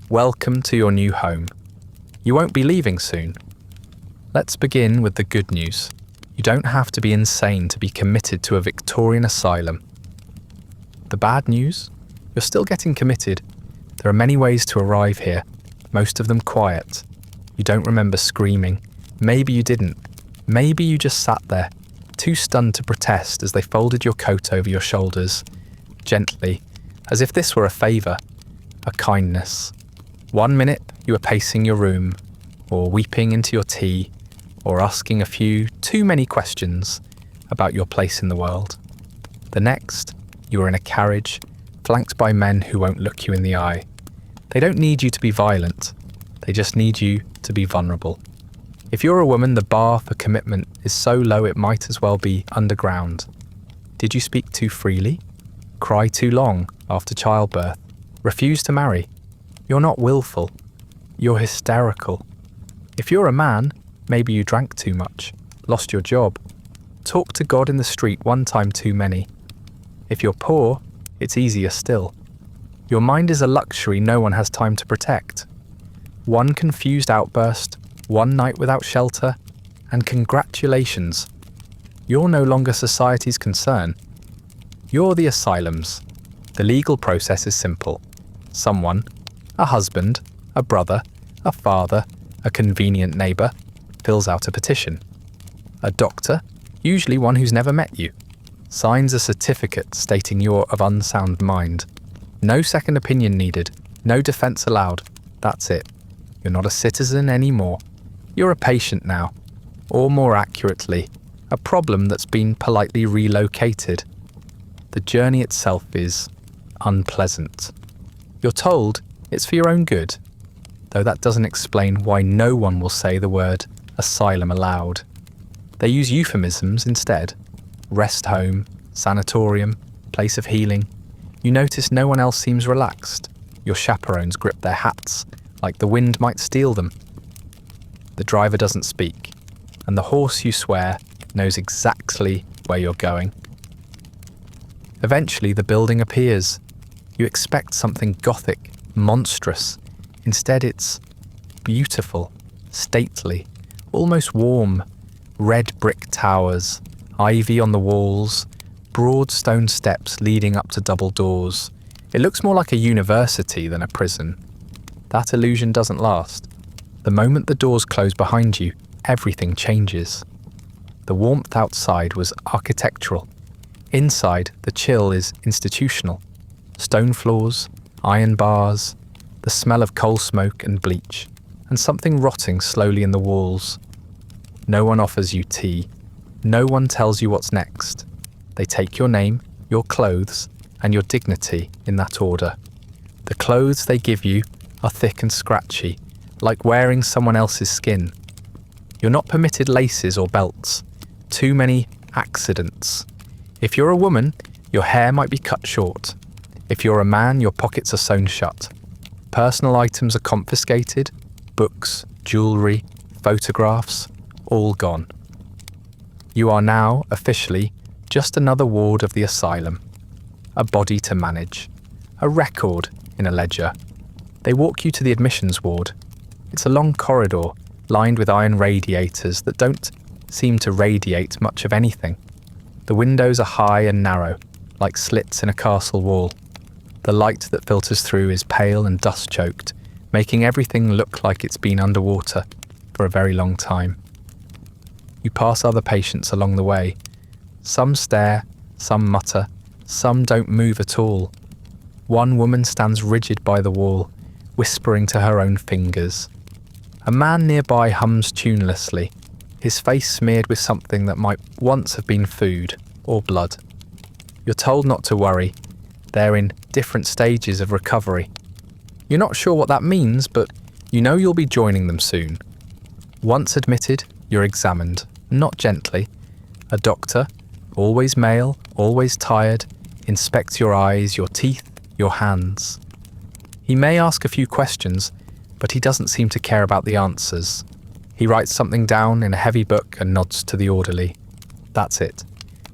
Welcome to your new home. You won't be leaving soon. Let's begin with the good news. You don't have to be insane to be committed to a Victorian asylum. The bad news? You're still getting committed. There are many ways to arrive here, most of them quiet. You don't remember screaming. Maybe you didn't. Maybe you just sat there, too stunned to protest as they folded your coat over your shoulders, gently, as if this were a favour, a kindness. 1 minute you were pacing your room, or weeping into your tea, or asking a few too many questions about your place in the world. The next, you were in a carriage, flanked by men who won't look you in the eye. They don't need you to be violent, they just need you to be vulnerable. If you're a woman, the bar for commitment is so low it might as well be underground. Did you speak too freely? Cry too long after childbirth? Refuse to marry? You're not willful. You're hysterical. If you're a man, maybe you drank too much, lost your job, talked to God in the street one time too many. If you're poor, it's easier still. Your mind is a luxury no one has time to protect. One confused outburst, one night without shelter, and congratulations. You're no longer society's concern. You're the asylum's. The legal process is simple. Someone, a husband, a brother, a father, a convenient neighbour, fills out a petition. A doctor, usually one who's never met you, signs a certificate stating you're of unsound mind. No second opinion needed, no defence allowed. That's it. You're not a citizen anymore. You're a patient now, or more accurately, a problem that's been politely relocated. The journey itself is unpleasant. You're told it's for your own good, though that doesn't explain why no one will say the word asylum aloud. They use euphemisms instead. Rest home, sanatorium, place of healing. You notice no one else seems relaxed. Your chaperones grip their hats like the wind might steal them. The driver doesn't speak, and the horse you swear knows exactly where you're going. Eventually the building appears. You expect something gothic, monstrous. Instead it's beautiful, stately, almost warm. Red brick towers, ivy on the walls, broad stone steps leading up to double doors. It looks more like a university than a prison. That illusion doesn't last. The moment the doors close behind you, everything changes. The warmth outside was architectural. Inside, the chill is institutional. Stone floors, iron bars, the smell of coal smoke and bleach, and something rotting slowly in the walls. No one offers you tea. No one tells you what's next. They take your name, your clothes, and your dignity in that order. The clothes they give you are thick and scratchy, like wearing someone else's skin. You're not permitted laces or belts. Too many accidents. If you're a woman, your hair might be cut short. If you're a man, your pockets are sewn shut. Personal items are confiscated. Books, jewellery, photographs, all gone. You are now, officially, just another ward of the asylum. A body to manage. A record in a ledger. They walk you to the admissions ward. It's a long corridor, lined with iron radiators that don't seem to radiate much of anything. The windows are high and narrow, like slits in a castle wall. The light that filters through is pale and dust-choked, making everything look like it's been underwater for a very long time. You pass other patients along the way. Some stare, some mutter, some don't move at all. One woman stands rigid by the wall, whispering to her own fingers. A man nearby hums tunelessly, his face smeared with something that might once have been food or blood. You're told not to worry. They're in different stages of recovery. You're not sure what that means, but you know you'll be joining them soon. Once admitted, you're examined, not gently. A doctor, always male, always tired, inspects your eyes, your teeth, your hands. He may ask a few questions, but he doesn't seem to care about the answers. He writes something down in a heavy book and nods to the orderly. That's it.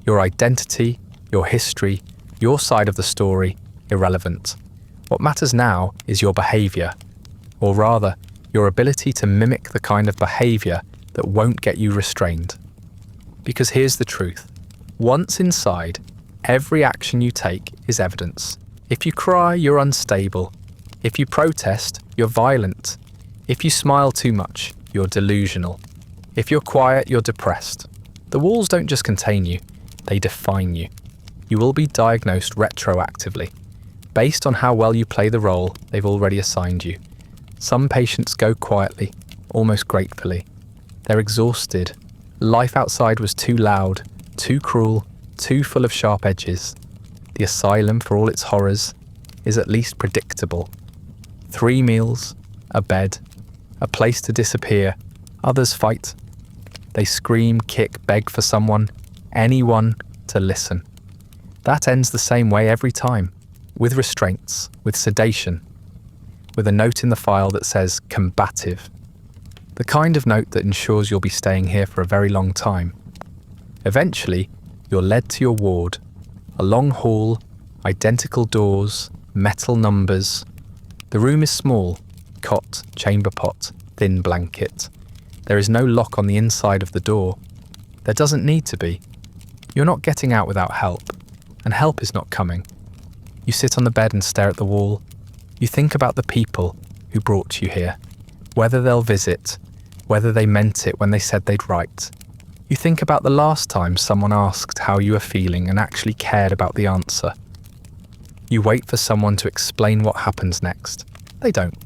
Your identity, your history, your side of the story, irrelevant. What matters now is your behaviour, or rather, your ability to mimic the kind of behaviour that won't get you restrained. Because here's the truth. Once inside, every action you take is evidence. If you cry, you're unstable. If you protest, you're violent. If you smile too much, you're delusional. If you're quiet, you're depressed. The walls don't just contain you, they define you. You will be diagnosed retroactively, based on how well you play the role they've already assigned you. Some patients go quietly, almost gratefully. They're exhausted. Life outside was too loud, too cruel, too full of sharp edges. The asylum, for all its horrors, is at least predictable. 3 meals, a bed, a place to disappear. Others fight. They scream, kick, beg for someone, anyone, to listen. That ends the same way every time, with restraints, with sedation, with a note in the file that says combative. The kind of note that ensures you'll be staying here for a very long time. Eventually, you're led to your ward, a long hall, identical doors, metal numbers. The room is small, cot, chamber pot, thin blanket. There is no lock on the inside of the door. There doesn't need to be. You're not getting out without help, and help is not coming. You sit on the bed and stare at the wall. You think about the people who brought you here, whether they'll visit, whether they meant it when they said they'd write. You think about the last time someone asked how you were feeling and actually cared about the answer. You wait for someone to explain what happens next. They don't.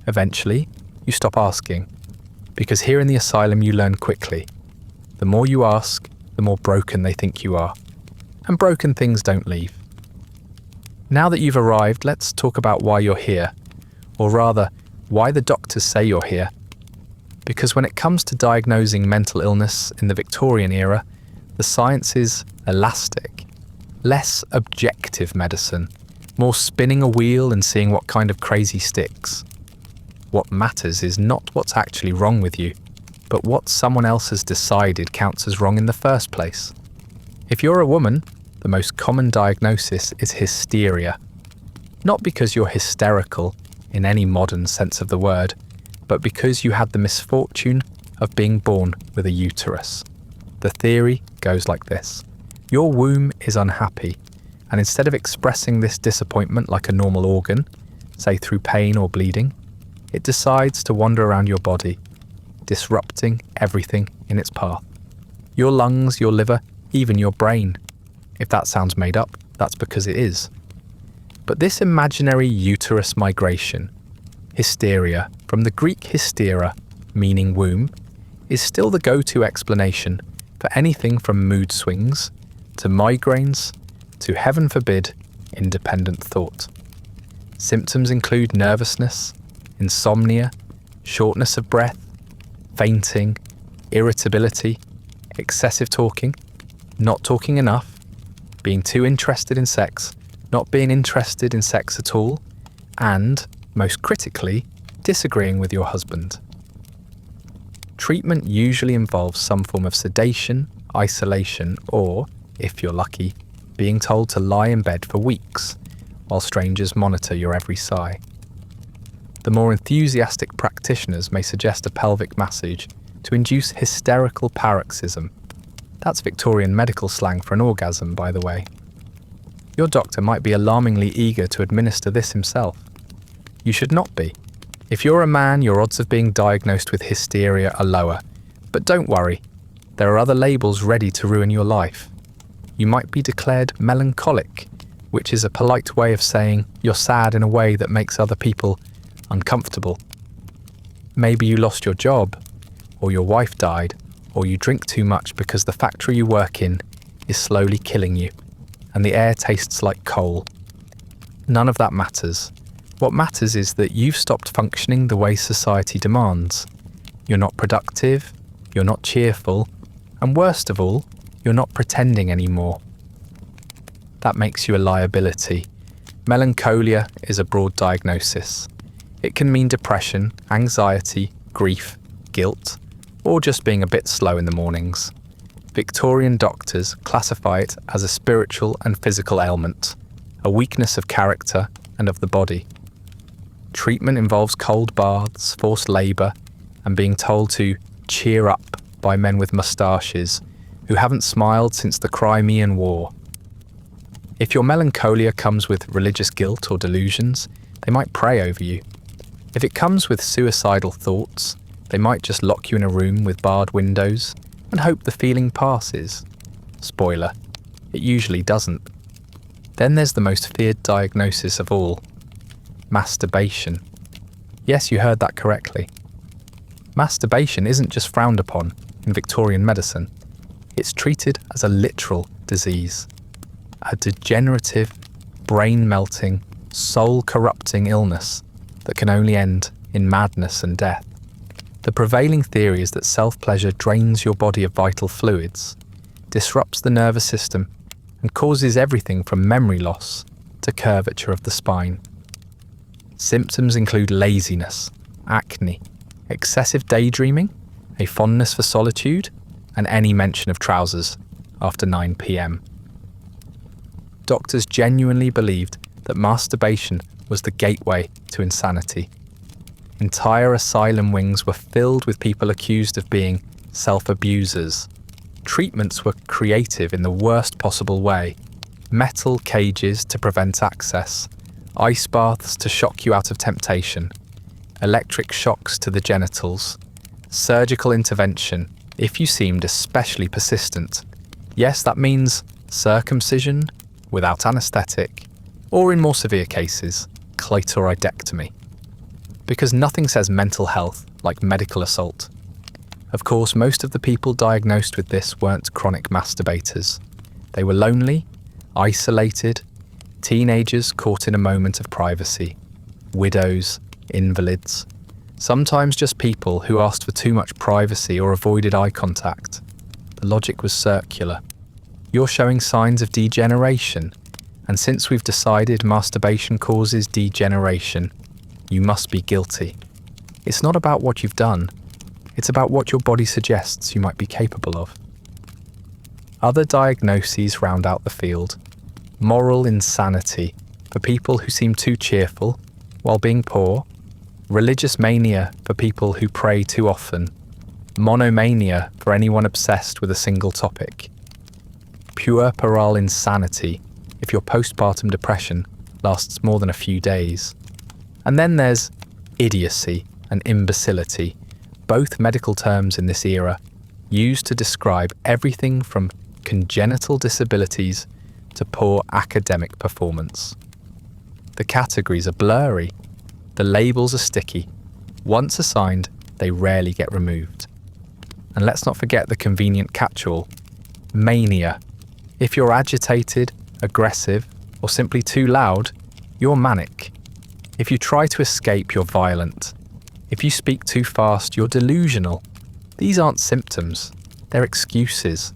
Eventually, you stop asking, because here in the asylum you learn quickly. The more you ask, the more broken they think you are. And broken things don't leave. Now that you've arrived, let's talk about why you're here, or rather, why the doctors say you're here. Because when it comes to diagnosing mental illness in the Victorian era, the science is elastic, less objective medicine, more spinning a wheel and seeing what kind of crazy sticks. What matters is not what's actually wrong with you, but what someone else has decided counts as wrong in the first place. If you're a woman, the most common diagnosis is hysteria. Not because you're hysterical in any modern sense of the word, but because you had the misfortune of being born with a uterus. The theory goes like this. Your womb is unhappy, and instead of expressing this disappointment like a normal organ, say through pain or bleeding, it decides to wander around your body, disrupting everything in its path. Your lungs, your liver, even your brain. If that sounds made up, that's because it is. But this imaginary uterus migration, hysteria, from the Greek hystera, meaning womb, is still the go-to explanation for anything from mood swings, to migraines, to, heaven forbid, independent thought. Symptoms include nervousness, insomnia, shortness of breath, fainting, irritability, excessive talking, not talking enough, being too interested in sex, not being interested in sex at all, and, most critically, disagreeing with your husband. Treatment usually involves some form of sedation, isolation, or, if you're lucky, being told to lie in bed for weeks while strangers monitor your every sigh. The more enthusiastic practitioners may suggest a pelvic massage to induce hysterical paroxysm. That's Victorian medical slang for an orgasm, by the way. Your doctor might be alarmingly eager to administer this himself. You should not be. If you're a man, your odds of being diagnosed with hysteria are lower. But don't worry, there are other labels ready to ruin your life. You might be declared melancholic, which is a polite way of saying you're sad in a way that makes other people uncomfortable. Maybe you lost your job, or your wife died, or you drink too much because the factory you work in is slowly killing you, and the air tastes like coal. None of that matters. What matters is that you've stopped functioning the way society demands. You're not productive, you're not cheerful, and worst of all, you're not pretending anymore. That makes you a liability. Melancholia is a broad diagnosis. It can mean depression, anxiety, grief, guilt, or just being a bit slow in the mornings. Victorian doctors classify it as a spiritual and physical ailment, a weakness of character and of the body. Treatment involves cold baths, forced labour, and being told to cheer up by men with moustaches who haven't smiled since the Crimean War. If your melancholia comes with religious guilt or delusions, they might pray over you. If it comes with suicidal thoughts, they might just lock you in a room with barred windows and hope the feeling passes. Spoiler, it usually doesn't. Then there's the most feared diagnosis of all: masturbation. Yes, you heard that correctly. Masturbation isn't just frowned upon in Victorian medicine. It's treated as a literal disease, a degenerative, brain-melting, soul-corrupting illness that can only end in madness and death. The prevailing theory is that self-pleasure drains your body of vital fluids, disrupts the nervous system, and causes everything from memory loss to curvature of the spine. Symptoms include laziness, acne, excessive daydreaming, a fondness for solitude, and any mention of trousers after 9 p.m. Doctors genuinely believed that masturbation was the gateway to insanity. Entire asylum wings were filled with people accused of being self-abusers. Treatments were creative in the worst possible way: metal cages to prevent access, ice baths to shock you out of temptation, electric shocks to the genitals, surgical intervention if you seemed especially persistent. Yes, that means circumcision without anaesthetic, or in more severe cases, clitoridectomy. Because nothing says mental health like medical assault. Of course, most of the people diagnosed with this weren't chronic masturbators. They were lonely, isolated, teenagers caught in a moment of privacy, widows, invalids, sometimes just people who asked for too much privacy or avoided eye contact. The logic was circular. You're showing signs of degeneration, and since we've decided masturbation causes degeneration, you must be guilty. It's not about what you've done, it's about what your body suggests you might be capable of. Other diagnoses round out the field: moral insanity for people who seem too cheerful while being poor, religious mania for people who pray too often, monomania for anyone obsessed with a single topic, puerperal insanity if your postpartum depression lasts more than a few days. And then there's idiocy and imbecility, both medical terms in this era, used to describe everything from congenital disabilities to poor academic performance. The categories are blurry, the labels are sticky. Once assigned, they rarely get removed. And let's not forget the convenient catch-all: mania. If you're agitated, aggressive, or simply too loud, you're manic. If you try to escape, you're violent. If you speak too fast, you're delusional. These aren't symptoms, they're excuses.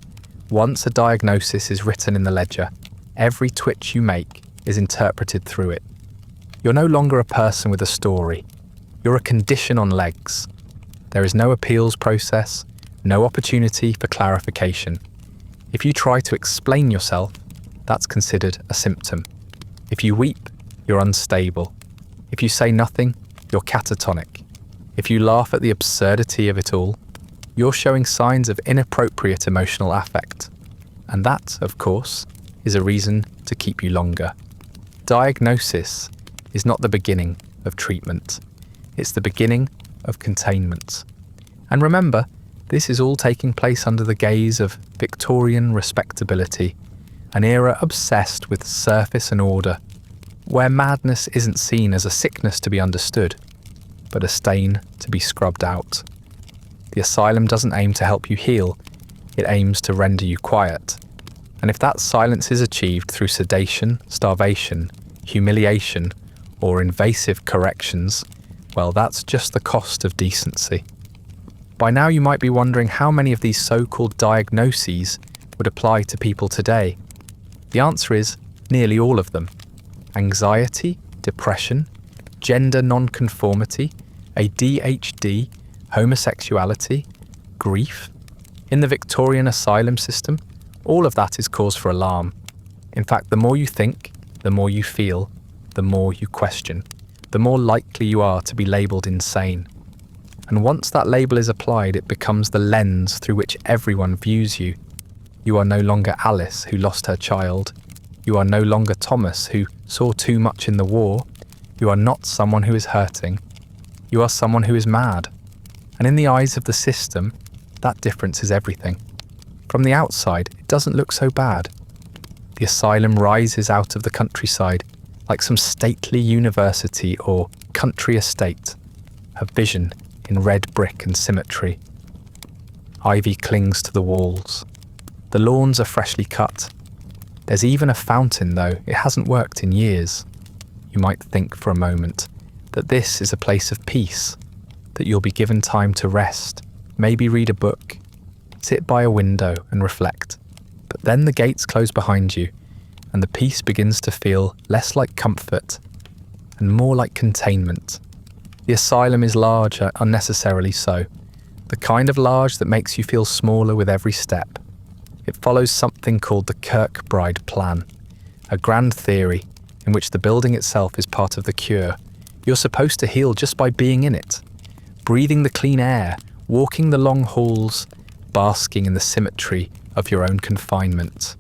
Once a diagnosis is written in the ledger, every twitch you make is interpreted through it. You're no longer a person with a story. You're a condition on legs. There is no appeals process, no opportunity for clarification. If you try to explain yourself, that's considered a symptom. If you weep, you're unstable. If you say nothing, you're catatonic. If you laugh at the absurdity of it all, you're showing signs of inappropriate emotional affect. And that, of course, is a reason to keep you longer. Diagnosis is not the beginning of treatment. It's the beginning of containment. And remember, this is all taking place under the gaze of Victorian respectability, an era obsessed with surface and order, where madness isn't seen as a sickness to be understood, but a stain to be scrubbed out. The asylum doesn't aim to help you heal, it aims to render you quiet. And if that silence is achieved through sedation, starvation, humiliation, or invasive corrections, well, that's just the cost of decency. By now you might be wondering how many of these so-called diagnoses would apply to people today. The answer is nearly all of them. Anxiety, depression, gender non-conformity, ADHD, homosexuality, grief. In the Victorian asylum system, all of that is cause for alarm. In fact, the more you think, the more you feel, the more you question. the more likely you are to be labelled insane. And once that label is applied, it becomes the lens through which everyone views you. You are no longer Alice, who lost her child. You are no longer Thomas, who saw too much in the war. You are not someone who is hurting. You are someone who is mad. And in the eyes of the system, that difference is everything. From the outside, it doesn't look so bad. The asylum rises out of the countryside like some stately university or country estate, a vision in red brick and symmetry. Ivy clings to the walls. The lawns are freshly cut. There's even a fountain, though it hasn't worked in years. You might think for a moment that this is a place of peace, that you'll be given time to rest, maybe read a book, sit by a window and reflect. But then the gates close behind you, and the peace begins to feel less like comfort and more like containment. The asylum is large, unnecessarily so, the kind of large that makes you feel smaller with every step. It follows something called the Kirkbride Plan, a grand theory in which the building itself is part of the cure. You're supposed to heal just by being in it, breathing the clean air, walking the long halls, basking in the symmetry of your own confinement.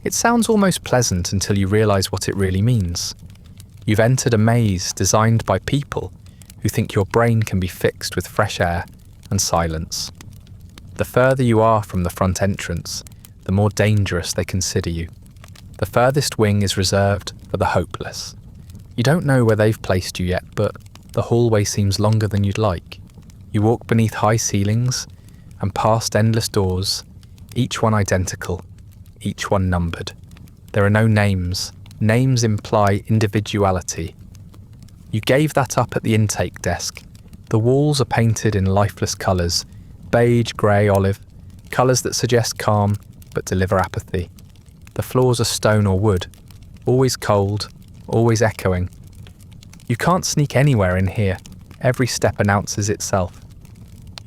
It sounds almost pleasant until you realise what it really means. You've entered a maze designed by people who think your brain can be fixed with fresh air and silence. The further you are from the front entrance, the more dangerous they consider you. The furthest wing is reserved for the hopeless. You don't know where they've placed you yet, but the hallway seems longer than you'd like. You walk beneath high ceilings and past endless doors, each one identical, each one numbered. There are no names. Names imply individuality. You gave that up at the intake desk. The walls are painted in lifeless colours, beige, grey, olive, colours that suggest calm but deliver apathy. The floors are stone or wood, always cold, always echoing. You can't sneak anywhere in here. Every step announces itself.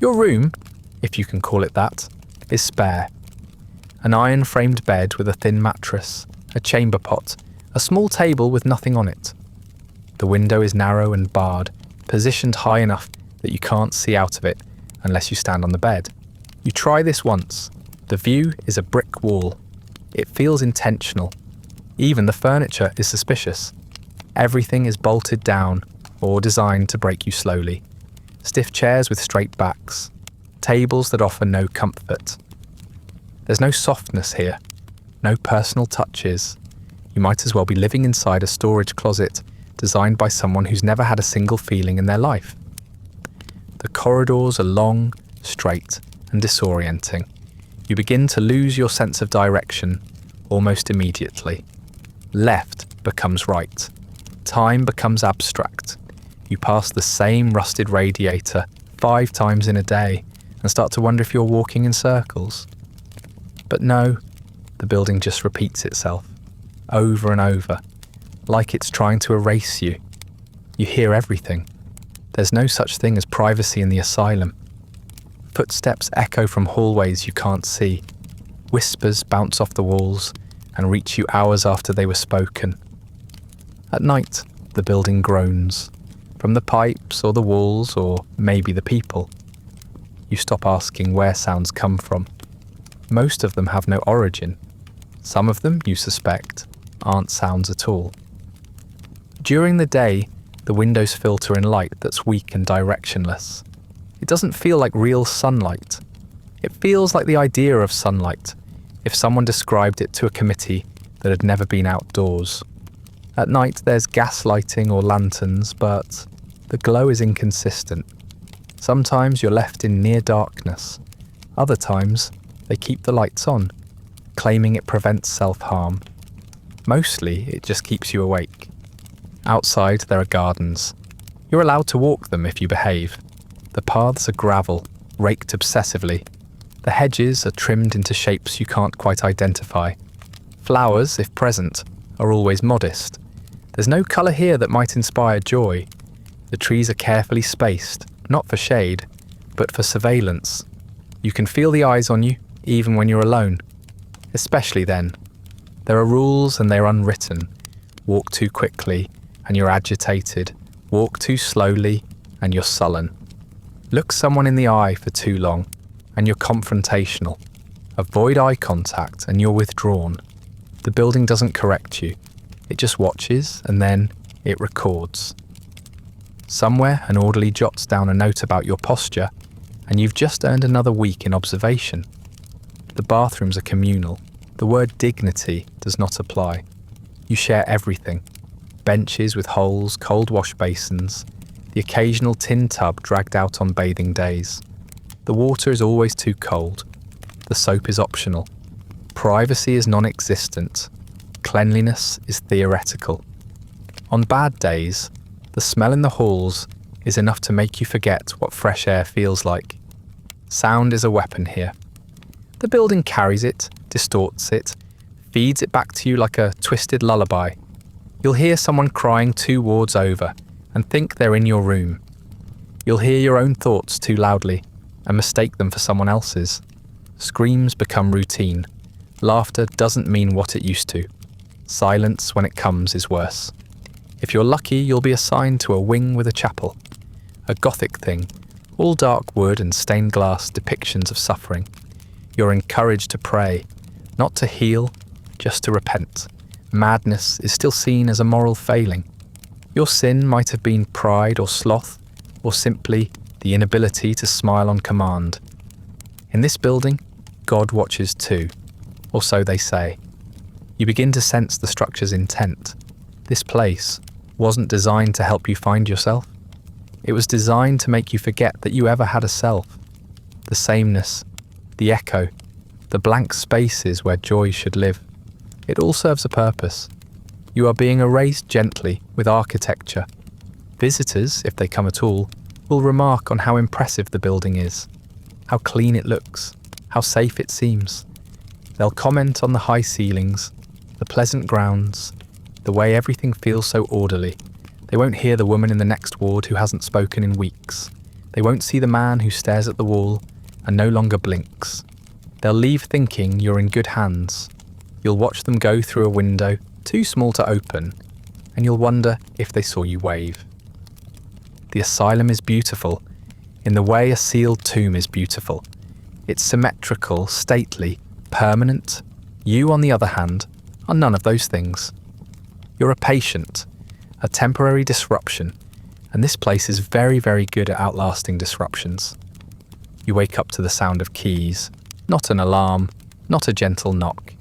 Your room, if you can call it that, is spare. An iron-framed bed with a thin mattress, a chamber pot, a small table with nothing on it. The window is narrow and barred, positioned high enough that you can't see out of it unless you stand on the bed. You try this once. The view is a brick wall. It feels intentional. Even the furniture is suspicious. Everything is bolted down or designed to break you slowly. Stiff chairs with straight backs. Tables that offer no comfort. There's no softness here. No personal touches. You might as well be living inside a storage closet designed by someone who's never had a single feeling in their life. The corridors are long, straight, and disorienting. You begin to lose your sense of direction almost immediately. Left becomes right. Time becomes abstract. You pass the same rusted radiator 5 times in a day and start to wonder if you're walking in circles. But no, the building just repeats itself, over and over, like it's trying to erase you. You hear everything. There's no such thing as privacy in the asylum. Footsteps echo from hallways you can't see. Whispers bounce off the walls and reach you hours after they were spoken. At night, the building groans, from the pipes or the walls or maybe the people. You stop asking where sounds come from. Most of them have no origin. Some of them, you suspect, aren't sounds at all. During the day, the windows filter in light that's weak and directionless. It doesn't feel like real sunlight. It feels like the idea of sunlight, if someone described it to a committee that had never been outdoors. At night there's gas lighting or lanterns, but the glow is inconsistent. Sometimes you're left in near darkness. Other times, they keep the lights on, claiming it prevents self-harm. Mostly, it just keeps you awake. Outside, there are gardens. You're allowed to walk them if you behave. The paths are gravel, raked obsessively. The hedges are trimmed into shapes you can't quite identify. Flowers, if present, are always modest. There's no colour here that might inspire joy. The trees are carefully spaced, not for shade, but for surveillance. You can feel the eyes on you, even when you're alone. Especially then. There are rules and they're unwritten. Walk too quickly, and you're agitated, Walk too slowly and you're sullen. Look someone in the eye for too long and you're confrontational. Avoid eye contact and you're withdrawn. The building doesn't correct you. It just watches and then it records. Somewhere an orderly jots down a note about your posture and you've just earned another week in observation. The bathrooms are communal. The word dignity does not apply. You share everything. Benches with holes, cold wash basins, the occasional tin tub dragged out on bathing days. The water is always too cold. The soap is optional. Privacy is non-existent. Cleanliness is theoretical. On bad days, the smell in the halls is enough to make you forget what fresh air feels like. Sound is a weapon here. The building carries it, distorts it, feeds it back to you like a twisted lullaby. You'll hear someone crying 2 wards over and think they're in your room. You'll hear your own thoughts too loudly and mistake them for someone else's. Screams become routine. Laughter doesn't mean what it used to. Silence, when it comes, is worse. If you're lucky, you'll be assigned to a wing with a chapel. A Gothic thing, all dark wood and stained glass depictions of suffering. You're encouraged to pray, not to heal, just to repent. Madness is still seen as a moral failing. Your sin might have been pride or sloth, or simply the inability to smile on command. In this building, God watches too, or so they say. You begin to sense the structure's intent. This place wasn't designed to help you find yourself. It was designed to make you forget that you ever had a self. The sameness, the echo, the blank spaces where joy should live. It all serves a purpose. You are being erased gently with architecture. Visitors, if they come at all, will remark on how impressive the building is, how clean it looks, how safe it seems. They'll comment on the high ceilings, the pleasant grounds, the way everything feels so orderly. They won't hear the woman in the next ward who hasn't spoken in weeks. They won't see the man who stares at the wall and no longer blinks. They'll leave thinking you're in good hands. You'll watch them go through a window too small to open, and you'll wonder if they saw you wave. The asylum is beautiful, in the way a sealed tomb is beautiful. It's symmetrical, stately, permanent. You, on the other hand, are none of those things. You're a patient, a temporary disruption, and this place is very, very good at outlasting disruptions. You wake up to the sound of keys, not an alarm, not a gentle knock.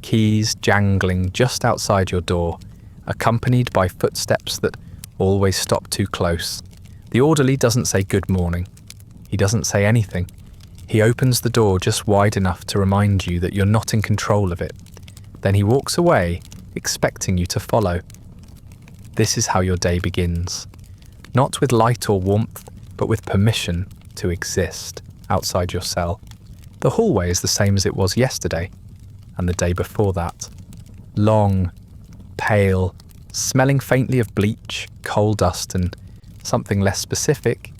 Keys jangling just outside your door, accompanied by footsteps that always stop too close. The orderly doesn't say good morning. He doesn't say anything. He opens the door just wide enough to remind you that you're not in control of it. Then he walks away, expecting you to follow. This is how your day begins. Not with light or warmth, but with permission to exist outside your cell. The hallway is the same as it was yesterday, and the day before that. Long, pale, smelling faintly of bleach, coal dust, and something less specific,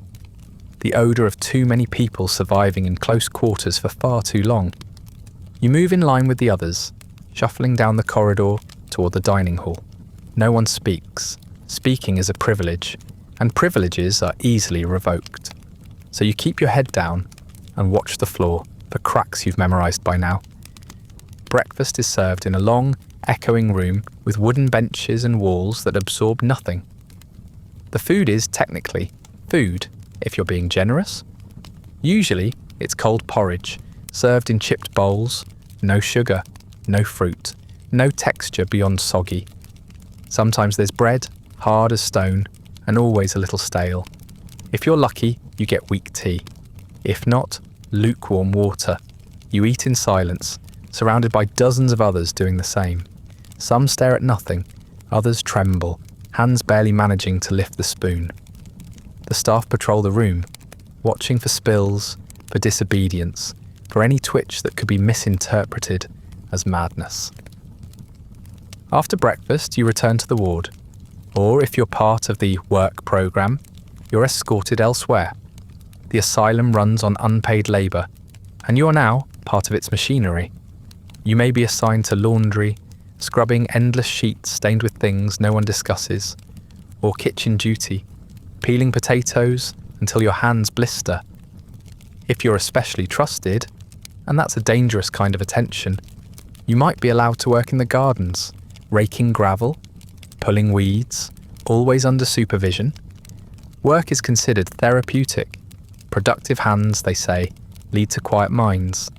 the odour of too many people surviving in close quarters for far too long. You move in line with the others, shuffling down the corridor toward the dining hall. No one speaks. Speaking is a privilege, and privileges are easily revoked. So you keep your head down and watch the floor for cracks you've memorised by now. Breakfast is served in a long, echoing room with wooden benches and walls that absorb nothing. The food is, technically, food, if you're being generous. Usually, it's cold porridge, served in chipped bowls, no sugar, no fruit, no texture beyond soggy. Sometimes there's bread, hard as stone, and always a little stale. If you're lucky, you get weak tea. If not, lukewarm water. You eat in silence, surrounded by dozens of others doing the same. Some stare at nothing, others tremble, hands barely managing to lift the spoon. The staff patrol the room, watching for spills, for disobedience, for any twitch that could be misinterpreted as madness. After breakfast, you return to the ward, or if you're part of the work programme, you're escorted elsewhere. The asylum runs on unpaid labour, and you are now part of its machinery. You may be assigned to laundry, scrubbing endless sheets stained with things no one discusses, or kitchen duty, peeling potatoes until your hands blister. If you're especially trusted, and that's a dangerous kind of attention, you might be allowed to work in the gardens, raking gravel, pulling weeds, always under supervision. Work is considered therapeutic. Productive hands, they say, lead to quiet minds.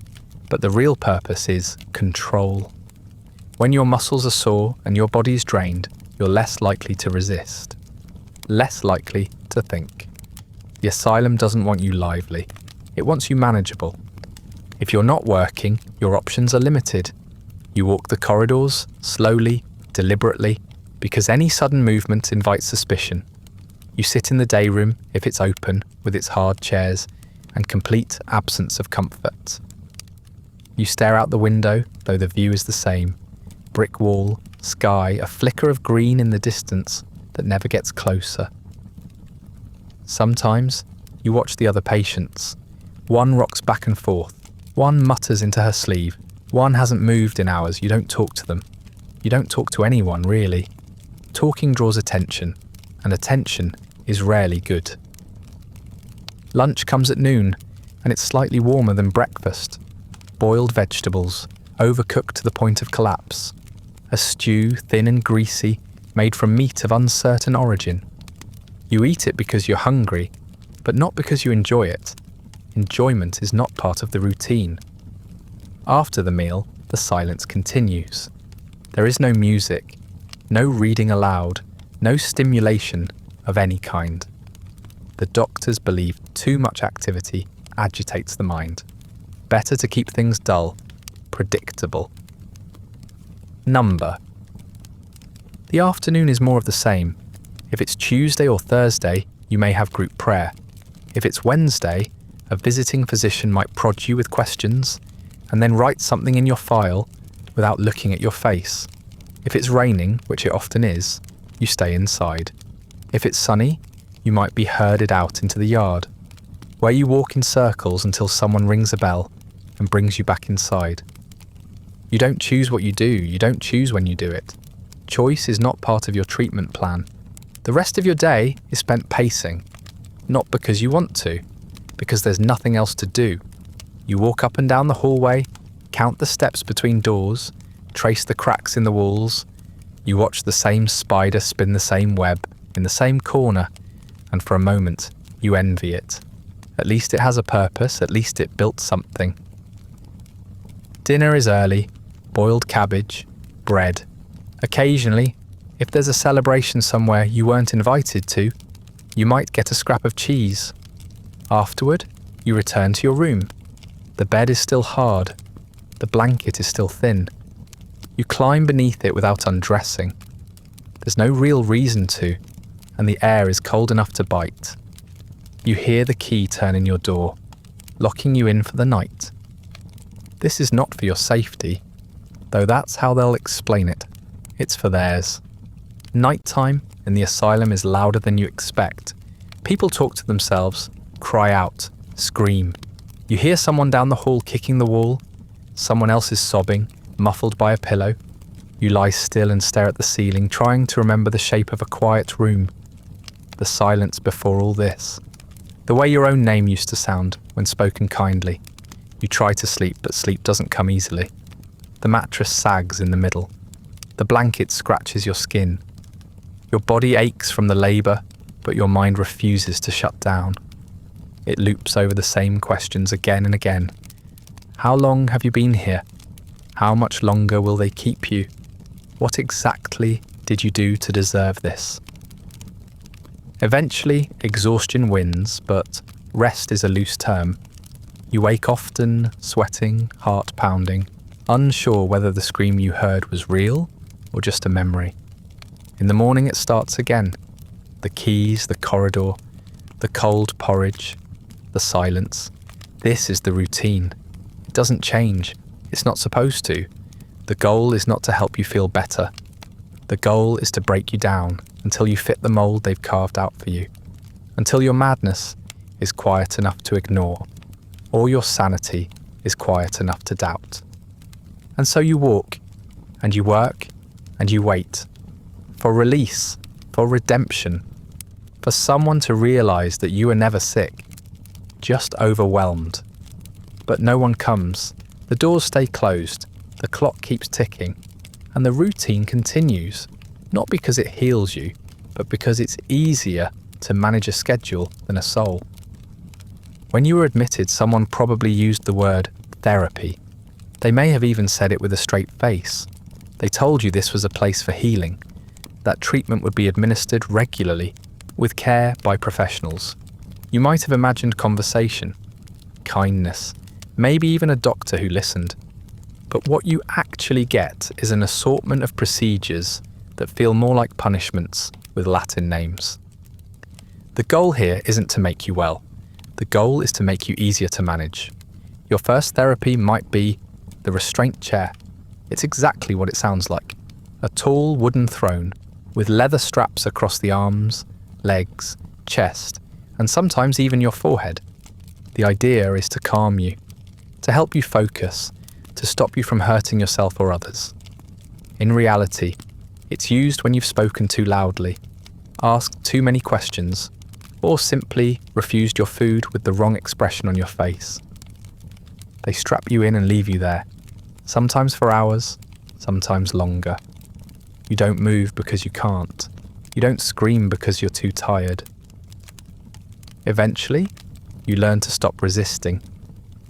But the real purpose is control. When your muscles are sore and your body is drained, you're less likely to resist, less likely to think. The asylum doesn't want you lively. It wants you manageable. If you're not working, your options are limited. You walk the corridors, slowly, deliberately, because any sudden movement invites suspicion. You sit in the day room, if it's open, with its hard chairs and complete absence of comfort. You stare out the window, though the view is the same. Brick wall, sky, a flicker of green in the distance that never gets closer. Sometimes you watch the other patients. One rocks back and forth. One mutters into her sleeve. One hasn't moved in hours. You don't talk to them. You don't talk to anyone, really. Talking draws attention, and attention is rarely good. Lunch comes at noon, and it's slightly warmer than breakfast. Boiled vegetables, overcooked to the point of collapse. A stew, thin and greasy, made from meat of uncertain origin. You eat it because you're hungry, but not because you enjoy it. Enjoyment is not part of the routine. After the meal, the silence continues. There is no music, no reading aloud, no stimulation of any kind. The doctors believe too much activity agitates the mind. Better to keep things dull, predictable. Number. The afternoon is more of the same. If it's Tuesday or Thursday, you may have group prayer. If it's Wednesday, a visiting physician might prod you with questions and then write something in your file without looking at your face. If it's raining, which it often is, you stay inside. If it's sunny, you might be herded out into the yard, where you walk in circles until someone rings a bell and brings you back inside. You don't choose what you do, you don't choose when you do it. Choice is not part of your treatment plan. The rest of your day is spent pacing, not because you want to, because there's nothing else to do. You walk up and down the hallway, count the steps between doors, trace the cracks in the walls. You watch the same spider spin the same web in the same corner, and for a moment you envy it. At least it has a purpose, at least it built something. Dinner is early, boiled cabbage, bread. Occasionally, if there's a celebration somewhere you weren't invited to, you might get a scrap of cheese. Afterward, you return to your room. The bed is still hard. The blanket is still thin. You climb beneath it without undressing. There's no real reason to, and the air is cold enough to bite. You hear the key turn in your door, locking you in for the night. This is not for your safety, though that's how they'll explain it. It's for theirs. Nighttime in the asylum is louder than you expect. People talk to themselves, cry out, scream. You hear someone down the hall kicking the wall. Someone else is sobbing, muffled by a pillow. You lie still and stare at the ceiling, trying to remember the shape of a quiet room. The silence before all this. The way your own name used to sound when spoken kindly. You try to sleep, but sleep doesn't come easily. The mattress sags in the middle. The blanket scratches your skin. Your body aches from the labour, but your mind refuses to shut down. It loops over the same questions again and again. How long have you been here? How much longer will they keep you? What exactly did you do to deserve this? Eventually, exhaustion wins, but rest is a loose term. You wake often, sweating, heart pounding, unsure whether the scream you heard was real or just a memory. In the morning it starts again. The keys, the corridor, the cold porridge, the silence. This is the routine. It doesn't change. It's not supposed to. The goal is not to help you feel better. The goal is to break you down until you fit the mold they've carved out for you. Until your madness is quiet enough to ignore, or your sanity is quiet enough to doubt. And so you walk, and you work, and you wait. For release, for redemption, for someone to realize that you are never sick, just overwhelmed. But no one comes. The doors stay closed, the clock keeps ticking, and the routine continues, not because it heals you, but because it's easier to manage a schedule than a soul. When you were admitted, someone probably used the word therapy. They may have even said it with a straight face. They told you this was a place for healing, that treatment would be administered regularly, with care by professionals. You might have imagined conversation, kindness, maybe even a doctor who listened. But what you actually get is an assortment of procedures that feel more like punishments with Latin names. The goal here isn't to make you well. The goal is to make you easier to manage. Your first therapy might be the restraint chair. It's exactly what it sounds like. A tall wooden throne with leather straps across the arms, legs, chest, and sometimes even your forehead. The idea is to calm you, to help you focus, to stop you from hurting yourself or others. In reality, it's used when you've spoken too loudly, asked too many questions, or simply refused your food with the wrong expression on your face. They strap you in and leave you there, sometimes for hours, sometimes longer. You don't move because you can't. You don't scream because you're too tired. Eventually, you learn to stop resisting,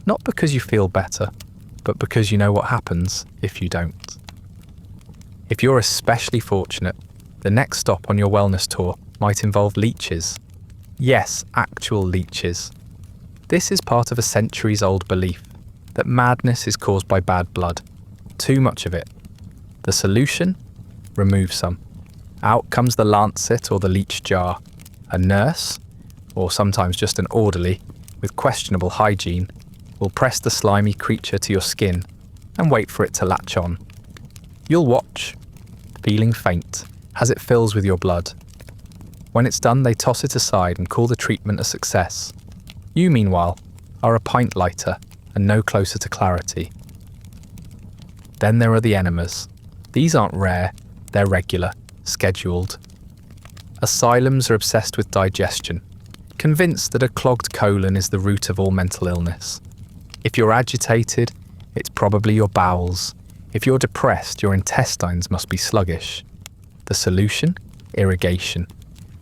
not because you feel better, but because you know what happens if you don't. If you're especially fortunate, the next stop on your wellness tour might involve leeches. Yes, actual leeches. This is part of a centuries-old belief that madness is caused by bad blood, too much of it. The solution? Remove some. Out comes the lancet or the leech jar. A nurse, or sometimes just an orderly, with questionable hygiene, will press the slimy creature to your skin and wait for it to latch on. You'll watch, feeling faint, as it fills with your blood. When it's done, they toss it aside and call the treatment a success. You, meanwhile, are a pint lighter and no closer to clarity. Then there are the enemas. These aren't rare, they're regular, scheduled. Asylums are obsessed with digestion, convinced that a clogged colon is the root of all mental illness. If you're agitated, it's probably your bowels. If you're depressed, your intestines must be sluggish. The solution? Irrigation,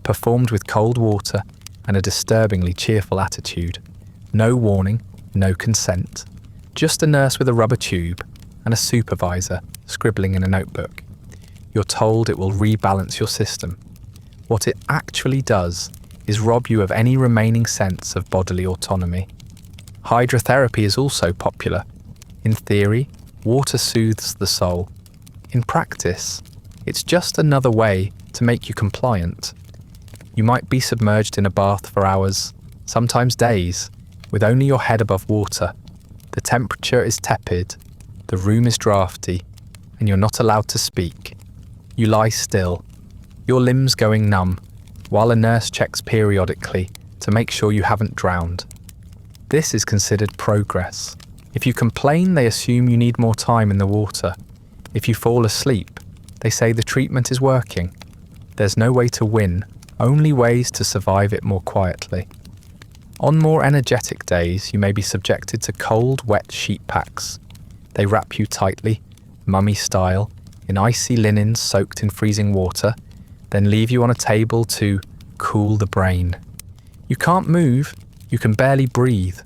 performed with cold water and a disturbingly cheerful attitude. No warning, no consent. Just a nurse with a rubber tube and a supervisor scribbling in a notebook. You're told it will rebalance your system. What it actually does is rob you of any remaining sense of bodily autonomy. Hydrotherapy is also popular. In theory, water soothes the soul. In practice, it's just another way to make you compliant. You might be submerged in a bath for hours, sometimes days, with only your head above water. The temperature is tepid, the room is drafty, and you're not allowed to speak. You lie still, your limbs going numb, while a nurse checks periodically to make sure you haven't drowned. This is considered progress. If you complain, they assume you need more time in the water. If you fall asleep, they say the treatment is working. There's no way to win, only ways to survive it more quietly. On more energetic days, you may be subjected to cold, wet sheet packs. They wrap you tightly, mummy style, in icy linen soaked in freezing water, then leave you on a table to cool the brain. You can't move, you can barely breathe.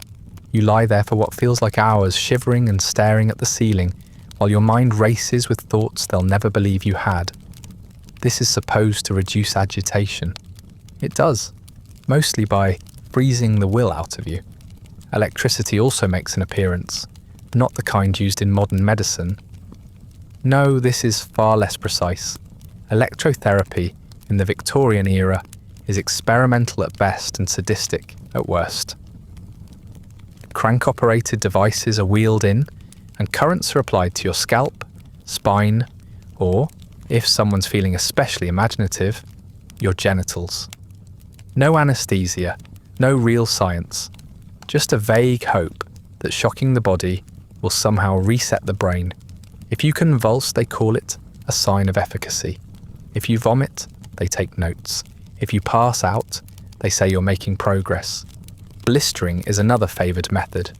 You lie there for what feels like hours, shivering and staring at the ceiling, while your mind races with thoughts they'll never believe you had. This is supposed to reduce agitation. It does, mostly by freezing the will out of you. Electricity also makes an appearance, not the kind used in modern medicine. No, this is far less precise. Electrotherapy in the Victorian era is experimental at best and sadistic at worst. Crank-operated devices are wheeled in, and currents are applied to your scalp, spine, or, if someone's feeling especially imaginative, your genitals. No anesthesia, no real science, just a vague hope that shocking the body will somehow reset the brain. If you convulse, they call it a sign of efficacy. If you vomit, they take notes. If you pass out, they say you're making progress. Blistering is another favoured method.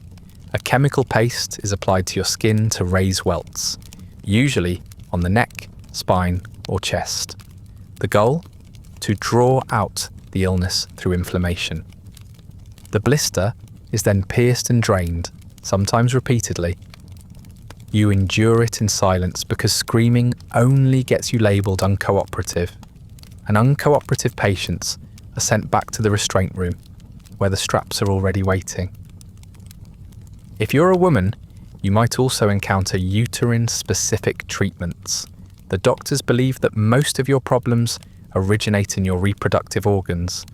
A chemical paste is applied to your skin to raise welts, usually on the neck, spine, or chest. The goal? To draw out the illness through inflammation. The blister is then pierced and drained, sometimes repeatedly. You endure it in silence because screaming only gets you labelled uncooperative, and uncooperative patients are sent back to the restraint room, where the straps are already waiting. If you're a woman, you might also encounter uterine-specific treatments. The doctors believe that most of your problems originate in your reproductive organs,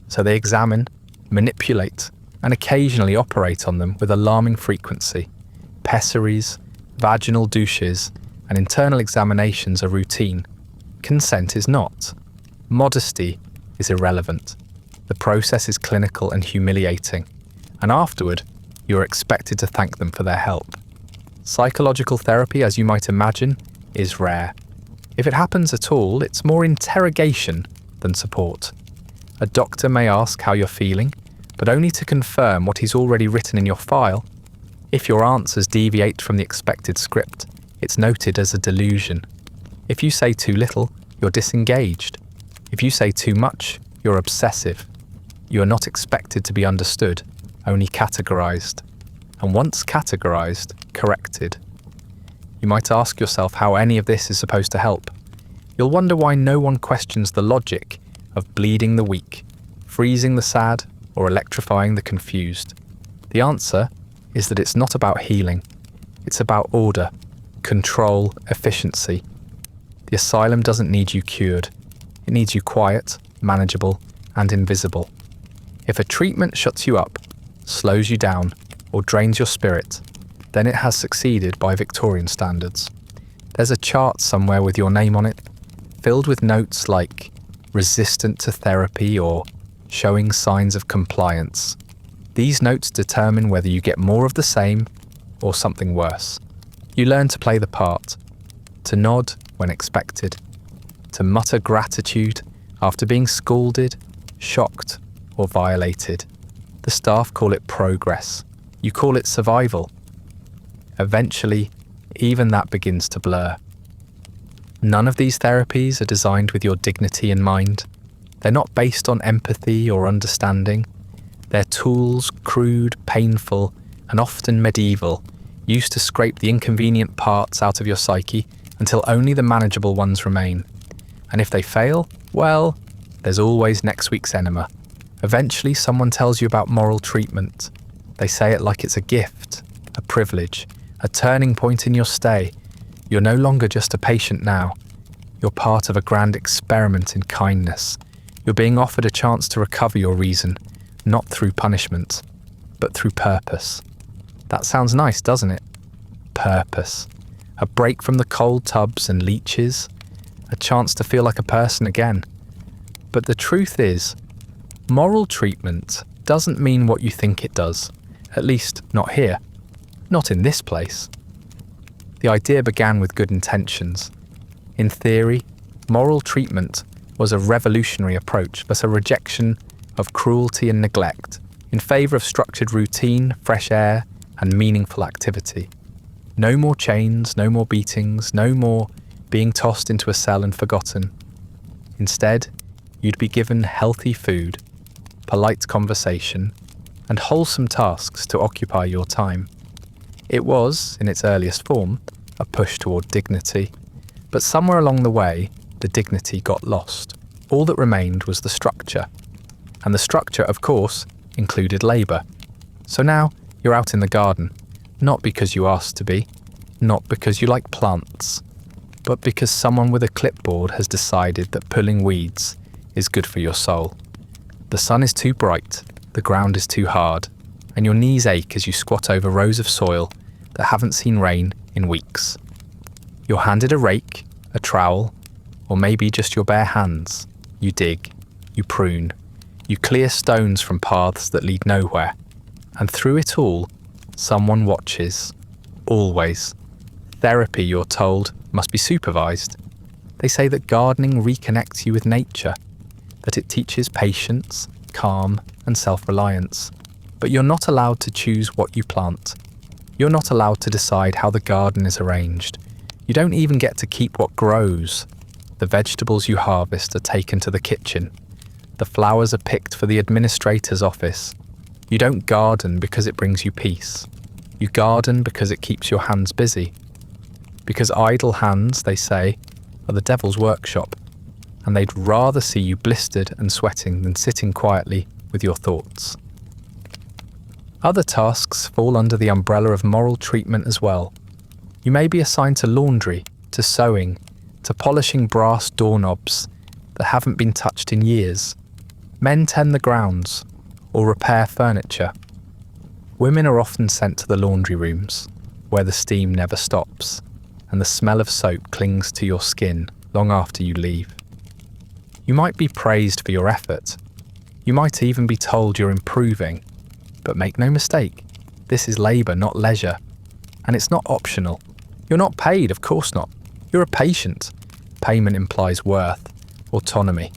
so they examine, manipulate, and occasionally operate on them with alarming frequency. Pessaries, vaginal douches, and internal examinations are routine. Consent is not. Modesty is irrelevant. The process is clinical and humiliating, and afterward, you are expected to thank them for their help. Psychological therapy, as you might imagine, is rare. If it happens at all, it's more interrogation than support. A doctor may ask how you're feeling, but only to confirm what he's already written in your file. If your answers deviate from the expected script, it's noted as a delusion. If you say too little, you're disengaged. If you say too much, you're obsessive. You are not expected to be understood, only categorized. And once categorized, corrected. You might ask yourself how any of this is supposed to help. You'll wonder why no one questions the logic of bleeding the weak, freezing the sad, or electrifying the confused. The answer is that it's not about healing. It's about order, control, efficiency. The asylum doesn't need you cured. It needs you quiet, manageable, and invisible. If a treatment shuts you up, slows you down, or drains your spirit, then it has succeeded by Victorian standards. There's a chart somewhere with your name on it, filled with notes like resistant to therapy or showing signs of compliance. These notes determine whether you get more of the same or something worse. You learn to play the part, to nod when expected, to mutter gratitude after being scalded, shocked, or violated. The staff call it progress. You call it survival. Eventually, even that begins to blur. None of these therapies are designed with your dignity in mind. They're not based on empathy or understanding. They're tools, crude, painful, and often medieval, used to scrape the inconvenient parts out of your psyche until only the manageable ones remain. And if they fail, well, there's always next week's enema. Eventually, someone tells you about moral treatment. They say it like it's a gift, a privilege, a turning point in your stay. You're no longer just a patient now. You're part of a grand experiment in kindness. You're being offered a chance to recover your reason, not through punishment, but through purpose. That sounds nice, doesn't it? Purpose. A break from the cold tubs and leeches. A chance to feel like a person again. But the truth is, moral treatment doesn't mean what you think it does. At least, not here. Not in this place. The idea began with good intentions. In theory, moral treatment was a revolutionary approach, but a rejection of cruelty and neglect in favour of structured routine, fresh air, and meaningful activity. No more chains, no more beatings, no more being tossed into a cell and forgotten. Instead, you'd be given healthy food, polite conversation, and wholesome tasks to occupy your time. It was, in its earliest form, a push toward dignity, but somewhere along the way, the dignity got lost. All that remained was the structure. And the structure, of course, included labour. So now you're out in the garden, not because you asked to be, not because you like plants, but because someone with a clipboard has decided that pulling weeds is good for your soul. The sun is too bright, the ground is too hard, and your knees ache as you squat over rows of soil that haven't seen rain in weeks. You're handed a rake, a trowel, or maybe just your bare hands. You dig, you prune, you clear stones from paths that lead nowhere. And through it all, someone watches. Always. Therapy, you're told, must be supervised. They say that gardening reconnects you with nature, that it teaches patience, calm, and self-reliance. But you're not allowed to choose what you plant. You're not allowed to decide how the garden is arranged. You don't even get to keep what grows. The vegetables you harvest are taken to the kitchen. The flowers are picked for the administrator's office. You don't garden because it brings you peace. You garden because it keeps your hands busy. Because idle hands, they say, are the devil's workshop, and they'd rather see you blistered and sweating than sitting quietly with your thoughts. Other tasks fall under the umbrella of moral treatment as well. You may be assigned to laundry, to sewing, to polishing brass doorknobs that haven't been touched in years. Men tend the grounds, or repair furniture. Women are often sent to the laundry rooms, where the steam never stops, and the smell of soap clings to your skin long after you leave. You might be praised for your effort. You might even be told you're improving. But make no mistake, this is labour, not leisure. And it's not optional. You're not paid, of course not. You're a patient. Payment implies worth, autonomy.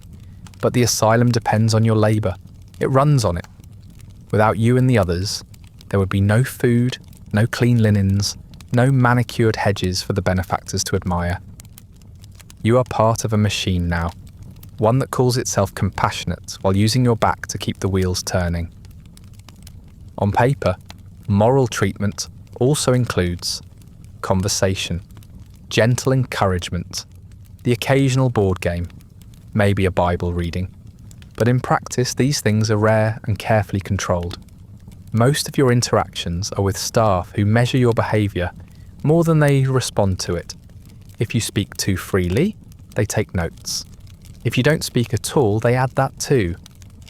But the asylum depends on your labour. It runs on it. Without you and the others, there would be no food, no clean linens, no manicured hedges for the benefactors to admire. You are part of a machine now, one that calls itself compassionate while using your back to keep the wheels turning. On paper, moral treatment also includes conversation, gentle encouragement, the occasional board game, maybe a Bible reading. But in practice, these things are rare and carefully controlled. Most of your interactions are with staff who measure your behaviour more than they respond to it. If you speak too freely, they take notes. If you don't speak at all, they add that too.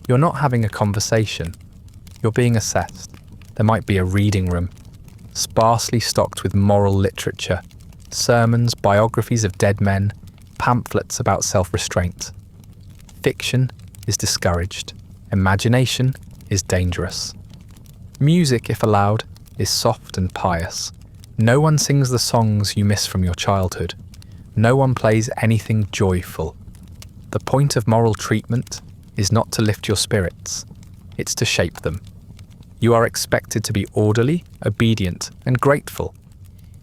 You're not having a conversation. You're being assessed. There might be a reading room, sparsely stocked with moral literature, sermons, biographies of dead men, pamphlets about self-restraint. Fiction is discouraged. Imagination is dangerous. Music, if allowed, is soft and pious. No one sings the songs you miss from your childhood. No one plays anything joyful. The point of moral treatment is not to lift your spirits. It's to shape them. You are expected to be orderly, obedient, and grateful.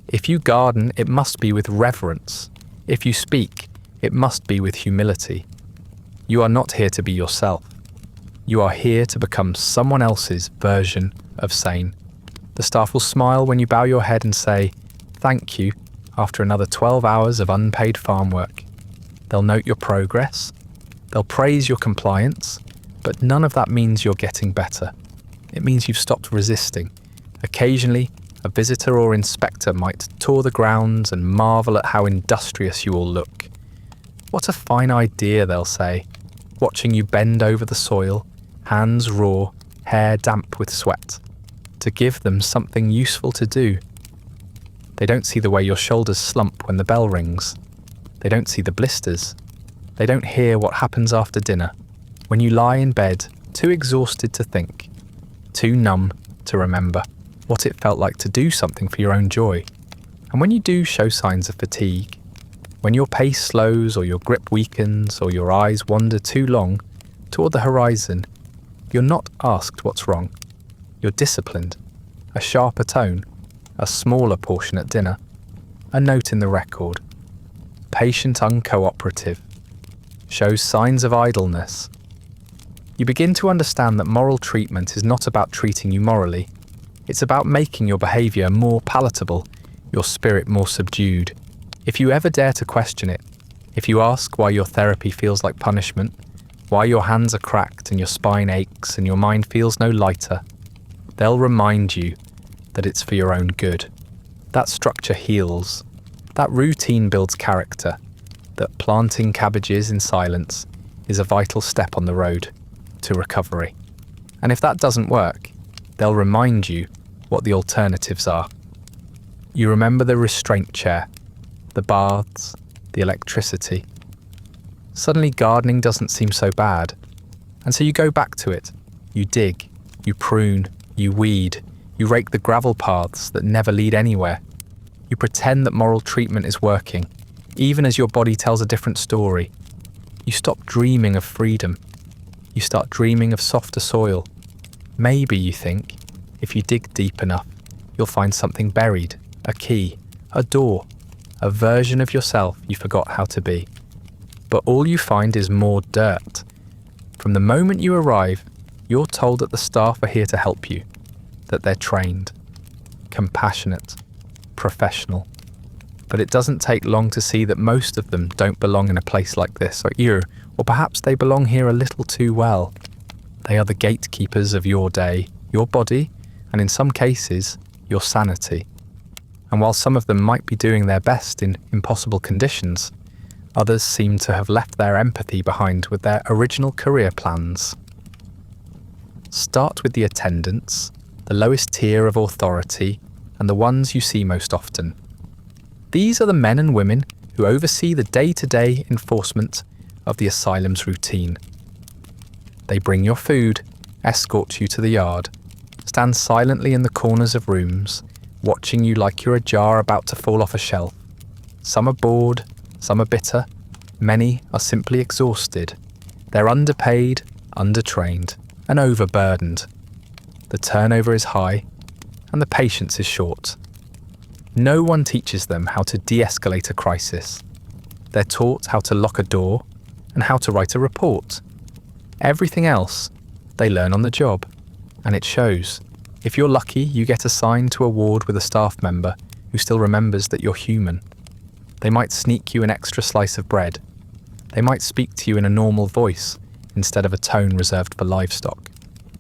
If you garden, it must be with reverence. If you speak, it must be with humility. You are not here to be yourself. You are here to become someone else's version of sane. The staff will smile when you bow your head and say, "Thank you," after another 12 hours of unpaid farm work. They'll note your progress. They'll praise your compliance, but none of that means you're getting better. It means you've stopped resisting. Occasionally, a visitor or inspector might tour the grounds and marvel at how industrious you all look. "What a fine idea," they'll say, watching you bend over the soil, hands raw, hair damp with sweat, to give them something useful to do. They don't see the way your shoulders slump when the bell rings. They don't see the blisters. They don't hear what happens after dinner, when you lie in bed, too exhausted to think, too numb to remember what it felt like to do something for your own joy. And when you do show signs of fatigue, when your pace slows or your grip weakens or your eyes wander too long toward the horizon, you're not asked what's wrong. You're disciplined. A sharper tone, a smaller portion at dinner, a note in the record. Patient uncooperative, shows signs of idleness. You begin to understand that moral treatment is not about treating you morally. It's about making your behaviour more palatable, your spirit more subdued. If you ever dare to question it, if you ask why your therapy feels like punishment, why your hands are cracked and your spine aches and your mind feels no lighter, they'll remind you that it's for your own good. That structure heals. That routine builds character. That planting cabbages in silence is a vital step on the road to recovery. And if that doesn't work, they'll remind you what the alternatives are. You remember the restraint chair, the baths, the electricity. Suddenly gardening doesn't seem so bad. And so you go back to it. You dig, you prune, you weed, you rake the gravel paths that never lead anywhere. You pretend that moral treatment is working. even as your body tells a different story. You stop dreaming of freedom. You start dreaming of softer soil. Maybe, you think, if you dig deep enough, you'll find something buried, a key, a door, a version of yourself you forgot how to be. But all you find is more dirt. From the moment you arrive, you're told that the staff are here to help you, that they're trained, compassionate, professional. But it doesn't take long to see that most of them don't belong in a place like this, or perhaps they belong here a little too well. They are the gatekeepers of your day, your body, and in some cases, your sanity. And while some of them might be doing their best in impossible conditions, others seem to have left their empathy behind with their original career plans. Start with the attendants, the lowest tier of authority, and the ones you see most often. These are the men and women who oversee the day-to-day enforcement of the asylum's routine. They bring your food, escort you to the yard, stand silently in the corners of rooms, watching you like you're a jar about to fall off a shelf. Some are bored, some are bitter, many are simply exhausted. They're underpaid, undertrained, and overburdened. The turnover is high, and the patience is short. No one teaches them how to de-escalate a crisis. They're taught how to lock a door and how to write a report. Everything else, they learn on the job, and it shows. If you're lucky, you get assigned to a ward with a staff member who still remembers that you're human. They might sneak you an extra slice of bread. They might speak to you in a normal voice instead of a tone reserved for livestock.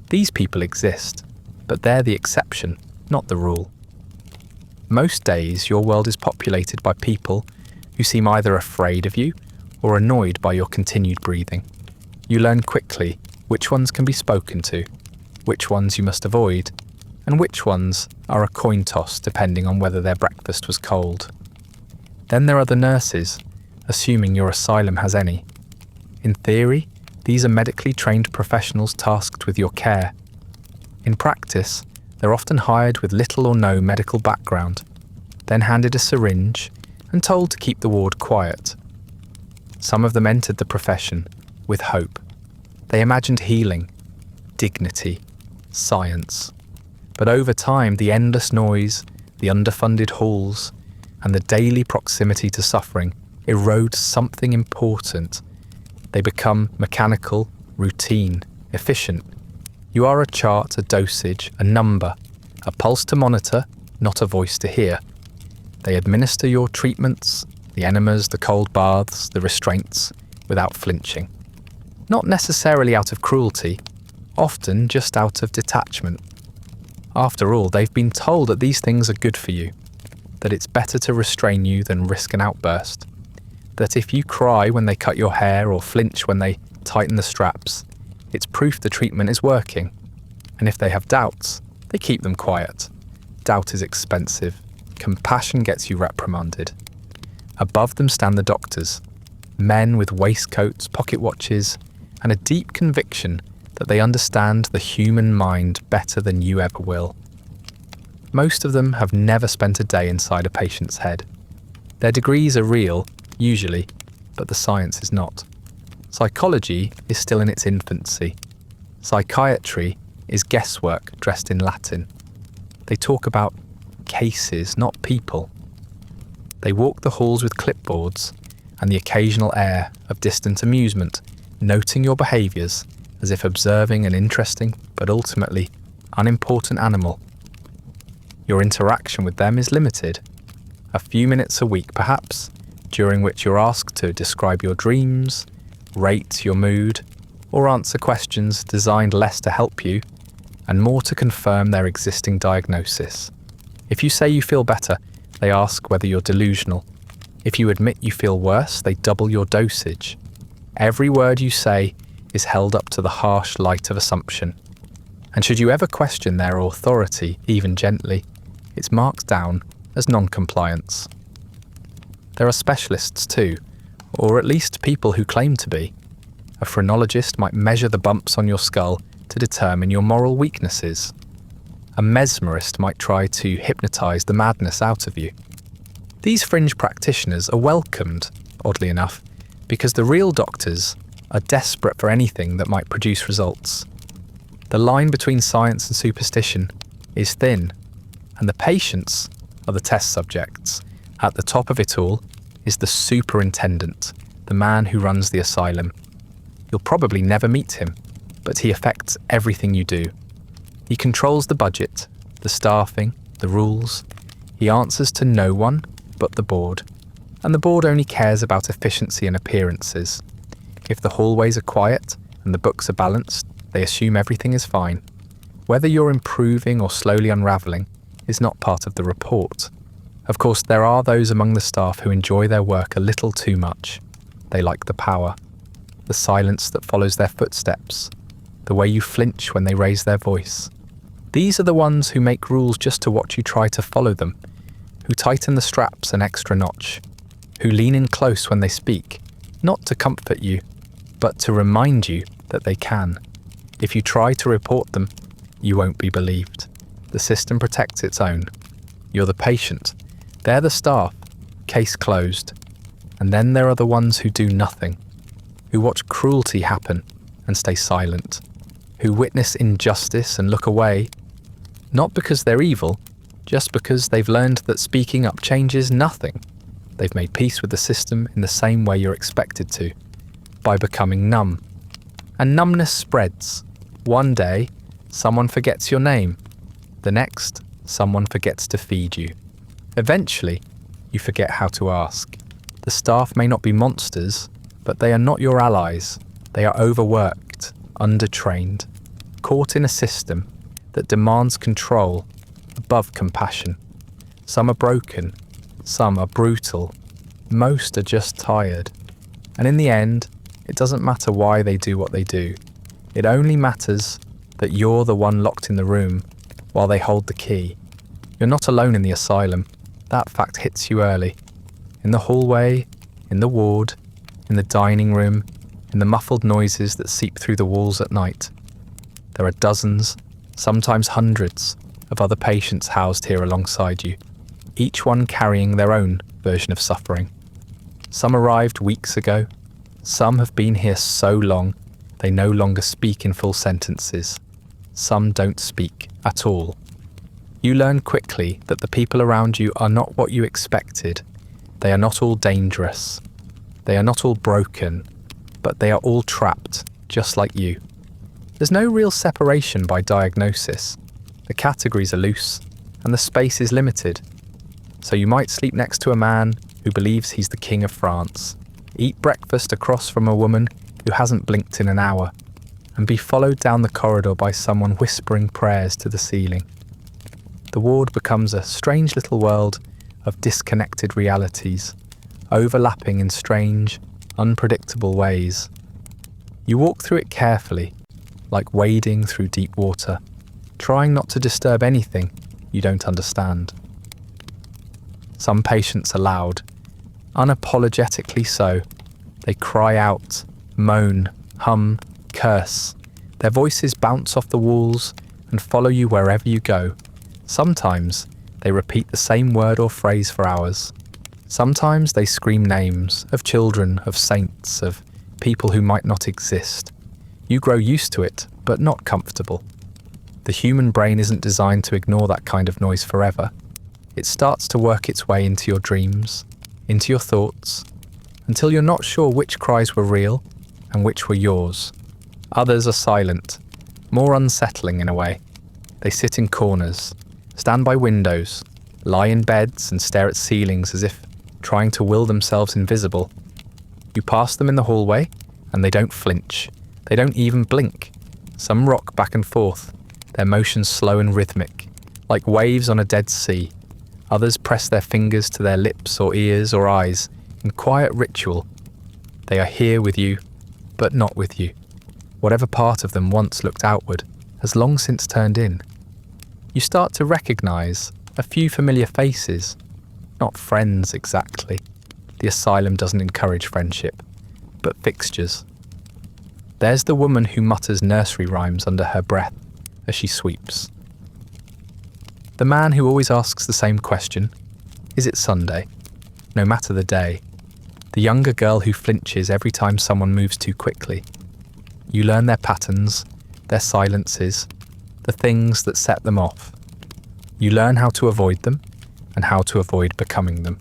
These people exist, but they're the exception, not the rule. Most days, your world is populated by people who seem either afraid of you or annoyed by your continued breathing. You learn quickly which ones can be spoken to, which ones you must avoid, and which ones are a coin toss depending on whether their breakfast was cold. Then there are the nurses, assuming your asylum has any. In theory, these are medically trained professionals tasked with your care. In practice, they're often hired with little or no medical background, then handed a syringe and told to keep the ward quiet. Some of them entered the profession with hope. They imagined healing, dignity, science. But over time, the endless noise, the underfunded halls, and the daily proximity to suffering erode something important. They become mechanical, routine, efficient. You are a chart, a dosage, a number, a pulse to monitor, not a voice to hear. They administer your treatments, the enemas, the cold baths, the restraints, without flinching. Not necessarily out of cruelty, often just out of detachment. After all, they've been told that these things are good for you, that it's better to restrain you than risk an outburst, that if you cry when they cut your hair or flinch when they tighten the straps, it's proof the treatment is working. And if they have doubts, they keep them quiet. Doubt is expensive. Compassion gets you reprimanded. Above them stand the doctors, men with waistcoats, pocket watches, and a deep conviction that they understand the human mind better than you ever will. Most of them have never spent a day inside a patient's head. Their degrees are real, usually, but the science is not. Psychology is still in its infancy. Psychiatry is guesswork dressed in Latin. They talk about cases, not people. They walk the halls with clipboards and the occasional air of distant amusement, noting your behaviours as if observing an interesting but ultimately unimportant animal. Your interaction with them is limited. A few minutes a week, perhaps, during which you're asked to describe your dreams, rate your mood, or answer questions designed less to help you and more to confirm their existing diagnosis. If you say you feel better, they ask whether you're delusional. If you admit you feel worse, they double your dosage. Every word you say is held up to the harsh light of assumption. And should you ever question their authority, even gently, it's marked down as non-compliance. There are specialists too, or at least people who claim to be. A phrenologist might measure the bumps on your skull to determine your moral weaknesses. A mesmerist might try to hypnotize the madness out of you. These fringe practitioners are welcomed, oddly enough, because the real doctors are desperate for anything that might produce results. The line between science and superstition is thin, and the patients are the test subjects. At the top of it all is the superintendent, the man who runs the asylum. You'll probably never meet him, but he affects everything you do. He controls the budget, the staffing, the rules. He answers to no one but the board, and the board only cares about efficiency and appearances. If the hallways are quiet and the books are balanced, they assume everything is fine. Whether you're improving or slowly unravelling is not part of the report. Of course, there are those among the staff who enjoy their work a little too much. They like the power, the silence that follows their footsteps, the way you flinch when they raise their voice. These are the ones who make rules just to watch you try to follow them, who tighten the straps an extra notch, who lean in close when they speak, not to comfort you, but to remind you that they can. If you try to report them, you won't be believed. The system protects its own. You're the patient. They're the staff. Case closed. And then there are the ones who do nothing, who watch cruelty happen and stay silent, who witness injustice and look away, not because they're evil, just because they've learned that speaking up changes nothing. They've made peace with the system in the same way you're expected to, by becoming numb. And numbness spreads. One day, someone forgets your name. The next, someone forgets to feed you. Eventually, you forget how to ask. The staff may not be monsters, but they are not your allies. They are overworked, undertrained, caught in a system that demands control above compassion. Some are broken, some are brutal, most are just tired. And in the end, it doesn't matter why they do what they do. It only matters that you're the one locked in the room while they hold the key. You're not alone in the asylum. That fact hits you early. In the hallway, in the ward, in the dining room, in the muffled noises that seep through the walls at night. There are dozens, sometimes hundreds, of other patients housed here alongside you, each one carrying their own version of suffering. Some arrived weeks ago. Some have been here so long they no longer speak in full sentences. Some don't speak at all. You learn quickly that the people around you are not what you expected. They are not all dangerous. They are not all broken, but they are all trapped, just like you. There's no real separation by diagnosis. The categories are loose, and the space is limited. So you might sleep next to a man who believes he's the king of France, eat breakfast across from a woman who hasn't blinked in an hour, and be followed down the corridor by someone whispering prayers to the ceiling. The ward becomes a strange little world of disconnected realities, overlapping in strange, unpredictable ways. You walk through it carefully, like wading through deep water, trying not to disturb anything you don't understand. Some patients are loud, unapologetically so. They cry out, moan, hum, curse. Their voices bounce off the walls and follow you wherever you go. Sometimes they repeat the same word or phrase for hours. Sometimes they scream names of children, of saints, of people who might not exist. You grow used to it, but not comfortable. The human brain isn't designed to ignore that kind of noise forever. It starts to work its way into your dreams, into your thoughts, until you're not sure which cries were real and which were yours. Others are silent, more unsettling in a way. They sit in corners, stand by windows, lie in beds and stare at ceilings as if trying to will themselves invisible. You pass them in the hallway and they don't flinch. They don't even blink. Some rock back and forth, their motions slow and rhythmic, like waves on a dead sea. Others press their fingers to their lips or ears or eyes in quiet ritual. They are here with you, but not with you. Whatever part of them once looked outward has long since turned in. You start to recognise a few familiar faces, not friends exactly. The asylum doesn't encourage friendship, but fixtures. There's the woman who mutters nursery rhymes under her breath as she sweeps. The man who always asks the same question, is it Sunday? no matter the day. The younger girl who flinches every time someone moves too quickly. You learn their patterns, their silences, the things that set them off. You learn how to avoid them and how to avoid becoming them.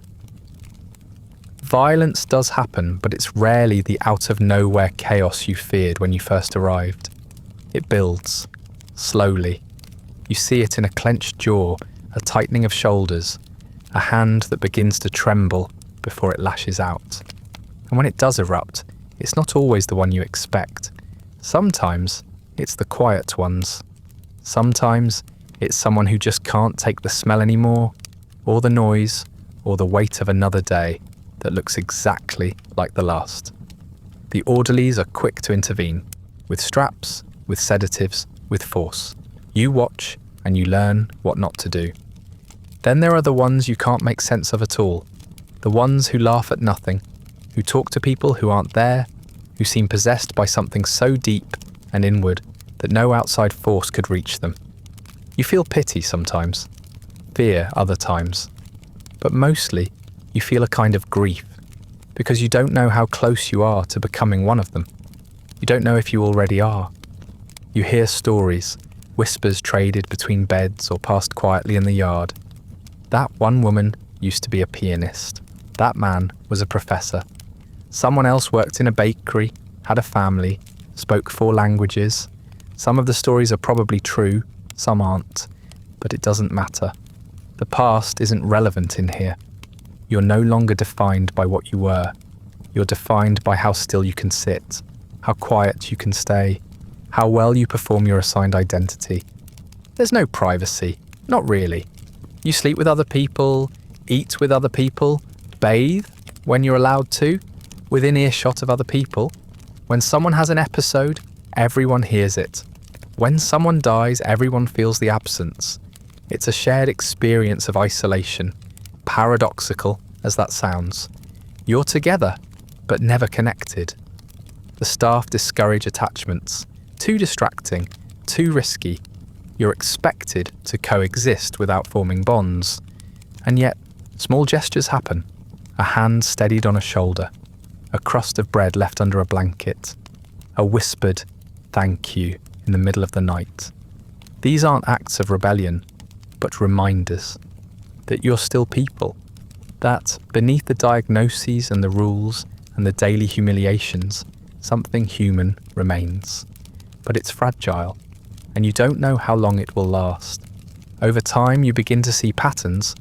Violence does happen, but it's rarely the out-of-nowhere chaos you feared when you first arrived. It builds, slowly. You see it in a clenched jaw, a tightening of shoulders, a hand that begins to tremble before it lashes out. And when it does erupt, it's not always the one you expect. Sometimes it's the quiet ones. Sometimes it's someone who just can't take the smell anymore, or the noise, or the weight of another day that looks exactly like the last. The orderlies are quick to intervene, with straps, with sedatives, with force. You watch and you learn what not to do. Then there are the ones you can't make sense of at all, the ones who laugh at nothing, who talk to people who aren't there, who seem possessed by something so deep and inward that no outside force could reach them. You feel pity sometimes, fear other times, but mostly you feel a kind of grief, because you don't know how close you are to becoming one of them. You don't know if you already are. You hear stories, whispers traded between beds or passed quietly in the yard. That one woman used to be a pianist. That man was a professor. Someone else worked in a bakery, had a family, spoke 4 languages. Some of the stories are probably true, some aren't, but it doesn't matter. The past isn't relevant in here. You're no longer defined by what you were. You're defined by how still you can sit, how quiet you can stay, how well you perform your assigned identity. There's no privacy, not really. You sleep with other people, eat with other people, bathe when you're allowed to, within earshot of other people. When someone has an episode, everyone hears it. When someone dies, everyone feels the absence. It's a shared experience of isolation, paradoxical as that sounds. You're together, but never connected. The staff discourage attachments. Too distracting, too risky. You're expected to coexist without forming bonds. And yet, small gestures happen. A hand steadied on a shoulder. A crust of bread left under a blanket. A whispered thank you in the middle of the night. These aren't acts of rebellion, but reminders that you're still people. That beneath the diagnoses and the rules and the daily humiliations, something human remains. But it's fragile, and you don't know how long it will last. Over time, you begin to see patterns.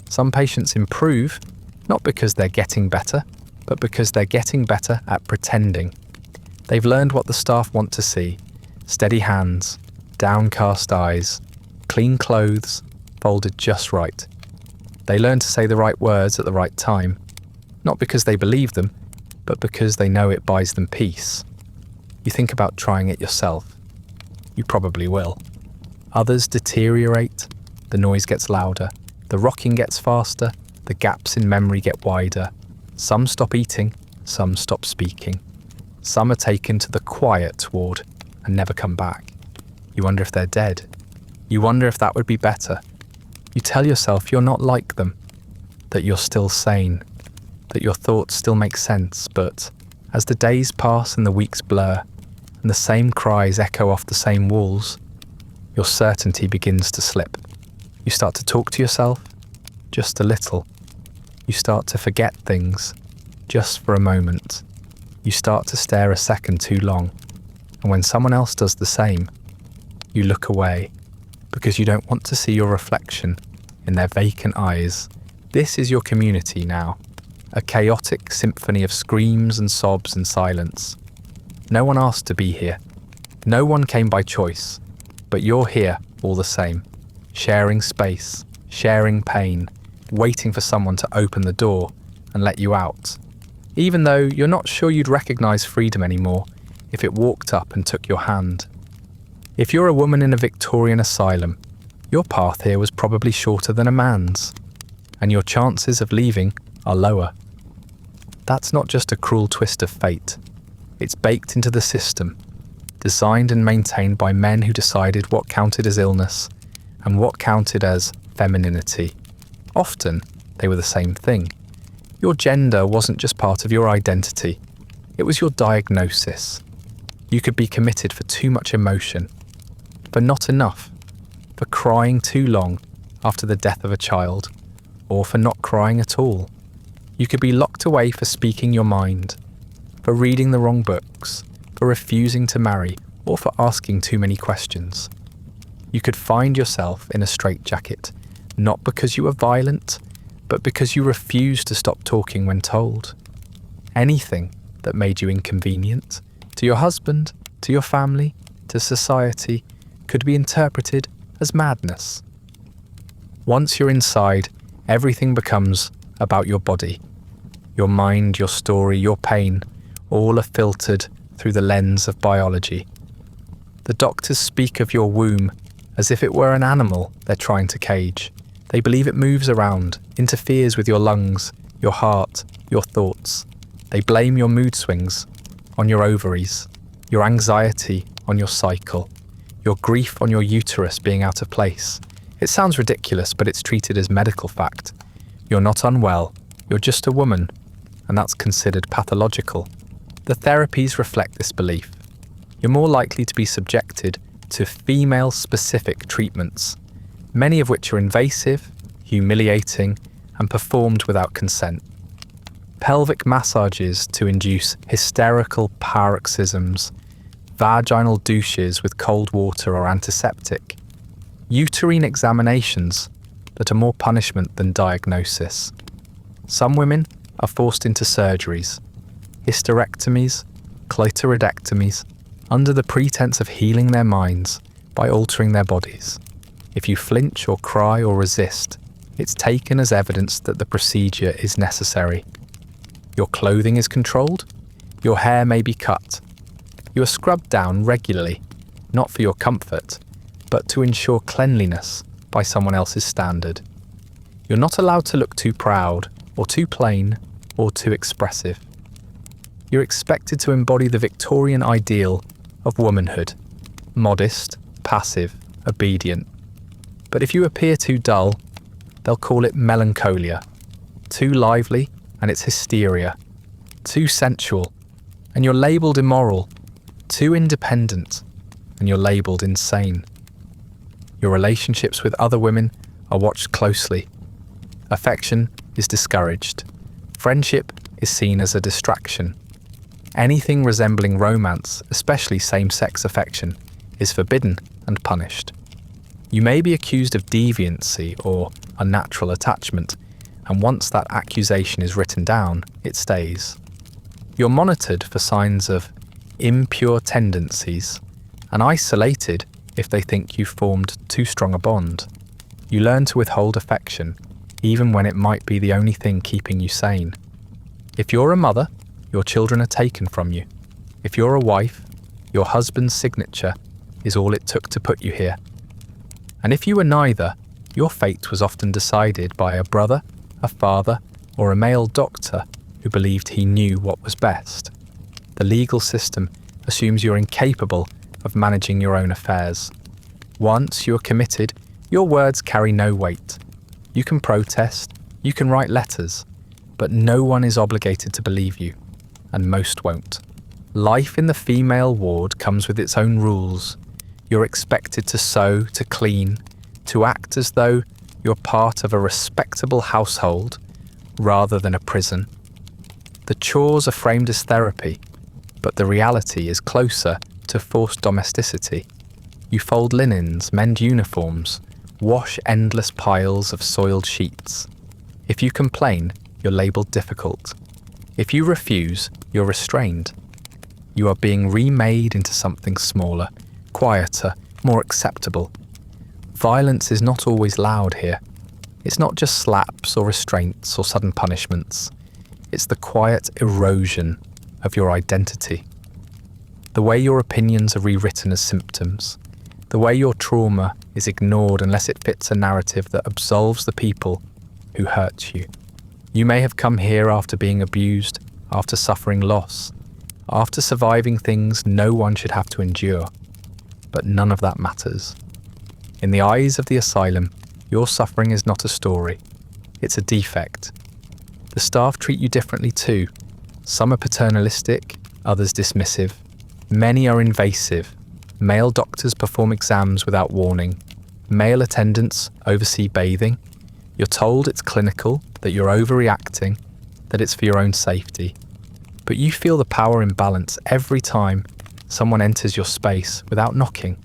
Some patients improve, not because they're getting better, but because they're getting better at pretending. They've learned what the staff want to see: steady hands, downcast eyes, clean clothes, folded just right. They learn to say the right words at the right time, not because they believe them, but because they know it buys them peace. You think about trying it yourself. You probably will. Others deteriorate, the noise gets louder, the rocking gets faster, the gaps in memory get wider. Some stop eating, some stop speaking. Some are taken to the quiet ward and never come back. You wonder if they're dead. You wonder if that would be better. You tell yourself you're not like them, that you're still sane, that your thoughts still make sense, but as the days pass and the weeks blur, and the same cries echo off the same walls, your certainty begins to slip. You start to talk to yourself, just a little. You start to forget things, just for a moment. You start to stare a second too long, and when someone else does the same, you look away, because you don't want to see your reflection in their vacant eyes. This is your community now, a chaotic symphony of screams and sobs and silence. No one asked to be here. No one came by choice, but you're here all the same, sharing space, sharing pain, waiting for someone to open the door and let you out, even though you're not sure you'd recognize freedom anymore if it walked up and took your hand. If you're a woman in a Victorian asylum, your path here was probably shorter than a man's, and your chances of leaving are lower. That's not just a cruel twist of fate. It's baked into the system, designed and maintained by men who decided what counted as illness and what counted as femininity. Often, they were the same thing. Your gender wasn't just part of your identity, it was your diagnosis. You could be committed for too much emotion, for not enough, for crying too long after the death of a child, or for not crying at all. You could be locked away for speaking your mind, for reading the wrong books, for refusing to marry, or for asking too many questions. You could find yourself in a straitjacket, not because you were violent, but because you refused to stop talking when told. Anything that made you inconvenient, to your husband, to your family, to society, could be interpreted as madness. Once you're inside, everything becomes about your body. Your mind, your story, your pain, all are filtered through the lens of biology. The doctors speak of your womb as if it were an animal they're trying to cage. They believe it moves around, interferes with your lungs, your heart, your thoughts. They blame your mood swings on your ovaries, your anxiety on your cycle, your grief on your uterus being out of place. It sounds ridiculous, but it's treated as medical fact. You're not unwell, you're just a woman, and that's considered pathological. The therapies reflect this belief. You're more likely to be subjected to female-specific treatments, many of which are invasive, humiliating, and performed without consent. Pelvic massages to induce hysterical paroxysms, vaginal douches with cold water or antiseptic, uterine examinations that are more punishment than diagnosis. Some women are forced into surgeries, hysterectomies, clitoridectomies, under the pretense of healing their minds by altering their bodies. If you flinch or cry or resist, it's taken as evidence that the procedure is necessary. Your clothing is controlled, your hair may be cut. You are scrubbed down regularly, not for your comfort, but to ensure cleanliness by someone else's standard. You're not allowed to look too proud, or too plain, or too expressive. You're expected to embody the Victorian ideal of womanhood, modest, passive, obedient. But if you appear too dull, they'll call it melancholia. Too lively, and it's hysteria. Too sensual, and you're labelled immoral. Too independent, and you're labelled insane. Your relationships with other women are watched closely. Affection is discouraged. Friendship is seen as a distraction. Anything resembling romance, especially same-sex affection, is forbidden and punished. You may be accused of deviancy or unnatural attachment, and once that accusation is written down, it stays. You're monitored for signs of impure tendencies and isolated if they think you've formed too strong a bond. You learn to withhold affection, even when it might be the only thing keeping you sane. If you're a mother, your children are taken from you. If you're a wife, your husband's signature is all it took to put you here. And if you were neither, your fate was often decided by a brother, a father, or a male doctor who believed he knew what was best. The legal system assumes you're incapable of managing your own affairs. Once you're committed, your words carry no weight. You can protest, you can write letters, but no one is obligated to believe you, and most won't. Life in the female ward comes with its own rules. You're expected to sew, to clean, to act as though you're part of a respectable household rather than a prison. The chores are framed as therapy, but the reality is closer to forced domesticity. You fold linens, mend uniforms, wash endless piles of soiled sheets. If you complain, you're labelled difficult. If you refuse, you're restrained. You are being remade into something smaller, quieter, more acceptable. Violence is not always loud here. It's not just slaps or restraints or sudden punishments. It's the quiet erosion of your identity. The way your opinions are rewritten as symptoms. The way your trauma is ignored unless it fits a narrative that absolves the people who hurt you. You may have come here after being abused, after suffering loss, after surviving things no one should have to endure. But none of that matters. In the eyes of the asylum, your suffering is not a story. It's a defect. The staff treat you differently too. Some are paternalistic, others dismissive. Many are invasive. Male doctors perform exams without warning. Male attendants oversee bathing. You're told it's clinical, that you're overreacting, that it's for your own safety. But you feel the power imbalance every time someone enters your space without knocking.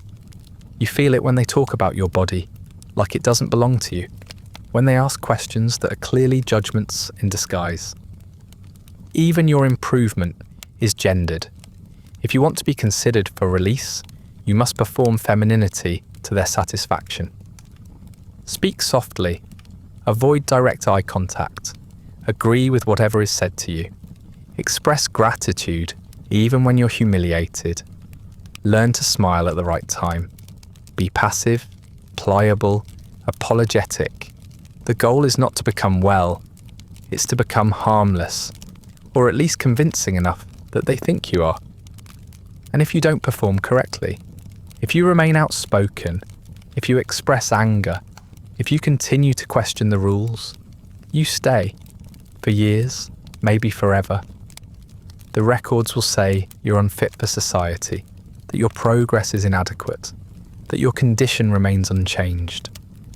You feel it when they talk about your body, like it doesn't belong to you, when they ask questions that are clearly judgments in disguise. Even your improvement is gendered. If you want to be considered for release, you must perform femininity to their satisfaction. Speak softly. Avoid direct eye contact. Agree with whatever is said to you. Express gratitude even when you're humiliated. Learn to smile at the right time. Be passive, pliable, apologetic. The goal is not to become well, it's to become harmless, or at least convincing enough that they think you are. And if you don't perform correctly, if you remain outspoken, if you express anger, if you continue to question the rules, you stay for years, maybe forever. The records will say you're unfit for society, that your progress is inadequate, that your condition remains unchanged.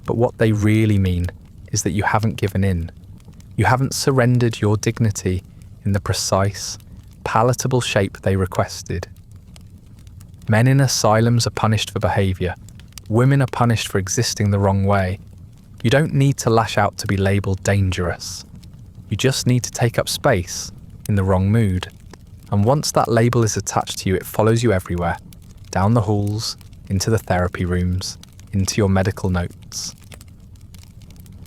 But what they really mean is that you haven't given in. You haven't surrendered your dignity in the precise, palatable shape they requested. Men in asylums are punished for behaviour. Women are punished for existing the wrong way. You don't need to lash out to be labelled dangerous. You just need to take up space in the wrong mood. And once that label is attached to you, it follows you everywhere, down the halls, into the therapy rooms, into your medical notes.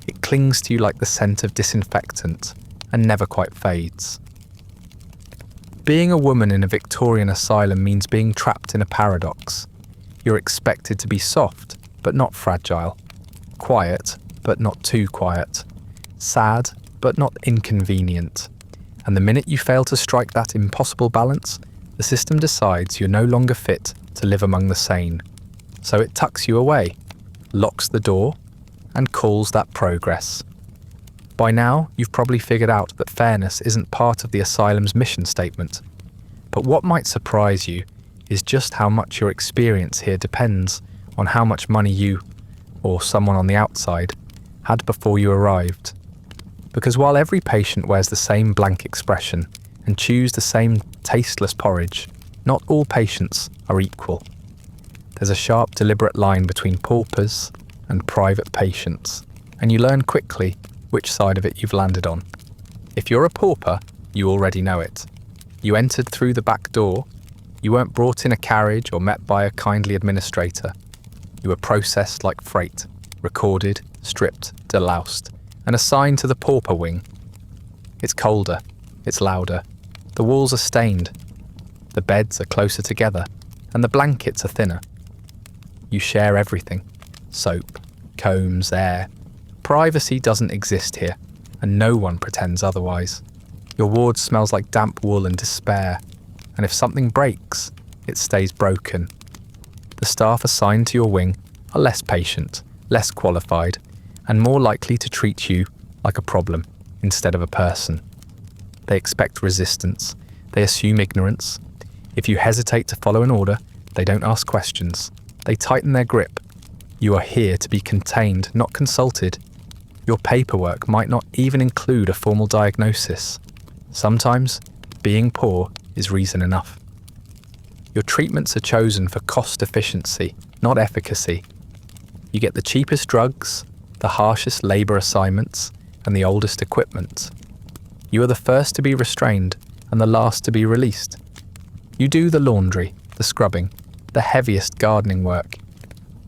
It clings to you like the scent of disinfectant and never quite fades. Being a woman in a Victorian asylum means being trapped in a paradox. You're expected to be soft, but not fragile. Quiet, but not too quiet. Sad, but not inconvenient. And the minute you fail to strike that impossible balance, the system decides you're no longer fit to live among the sane. So it tucks you away, locks the door, and calls that progress. By now, you've probably figured out that fairness isn't part of the asylum's mission statement. But what might surprise you is just how much your experience here depends on how much money you, or someone on the outside, had before you arrived. Because while every patient wears the same blank expression and chews the same tasteless porridge, not all patients are equal. There's a sharp, deliberate line between paupers and private patients, and you learn quickly which side of it you've landed on. If you're a pauper, you already know it. You entered through the back door. You weren't brought in a carriage or met by a kindly administrator. You were processed like freight, recorded, stripped, deloused, and assigned to the pauper wing. It's colder, it's louder, the walls are stained, the beds are closer together, and the blankets are thinner. You share everything: soap, combs, air. Privacy doesn't exist here, and no one pretends otherwise. Your ward smells like damp wool and despair, and if something breaks, it stays broken. The staff assigned to your wing are less patient, less qualified, and more likely to treat you like a problem instead of a person. They expect resistance. They assume ignorance. If you hesitate to follow an order, they don't ask questions. They tighten their grip. You are here to be contained, not consulted. Your paperwork might not even include a formal diagnosis. Sometimes, being poor is reason enough. Your treatments are chosen for cost efficiency, not efficacy. You get the cheapest drugs, the harshest labour assignments, and the oldest equipment. You are the first to be restrained and the last to be released. You do the laundry, the scrubbing, the heaviest gardening work.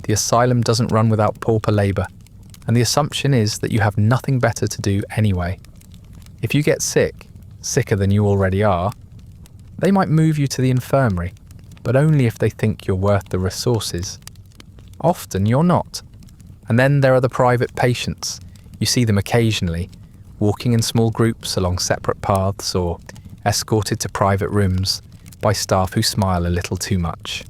The asylum doesn't run without pauper labour, and the assumption is that you have nothing better to do anyway. If you get sick, sicker than you already are, they might move you to the infirmary, but only if they think you're worth the resources. Often you're not. And then there are the private patients. You see them occasionally, walking in small groups along separate paths or escorted to private rooms by staff who smile a little too much.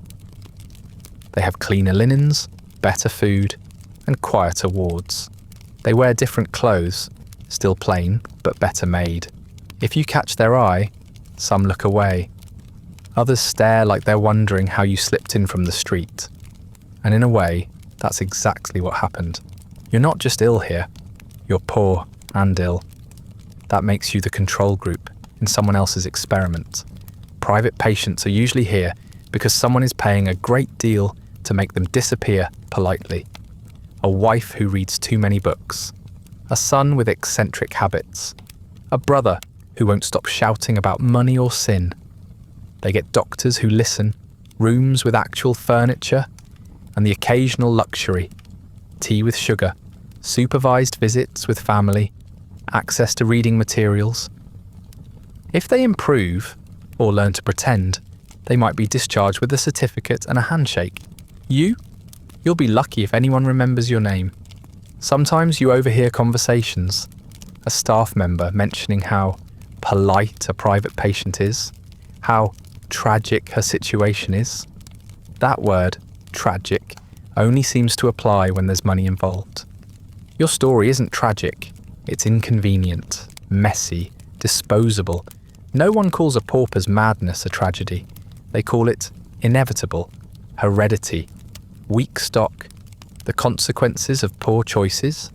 They have cleaner linens, better food, and quieter wards. They wear different clothes, still plain, but better made. If you catch their eye, some look away. Others stare like they're wondering how you slipped in from the street. And in a way, that's exactly what happened. You're not just ill here, you're poor and ill. That makes you the control group in someone else's experiment. Private patients are usually here because someone is paying a great deal to make them disappear politely. A wife who reads too many books. A son with eccentric habits. A brother who won't stop shouting about money or sin. They get doctors who listen, rooms with actual furniture, and the occasional luxury. Tea with sugar, supervised visits with family, access to reading materials. If they improve, or learn to pretend, they might be discharged with a certificate and a handshake. You'll be lucky if anyone remembers your name. Sometimes you overhear conversations, a staff member mentioning how polite a private patient is, how tragic her situation is. That word, tragic, only seems to apply when there's money involved. Your story isn't tragic, it's inconvenient, messy, disposable. No one calls a pauper's madness a tragedy. They call it inevitable, heredity, weak stock, the consequences of poor choices,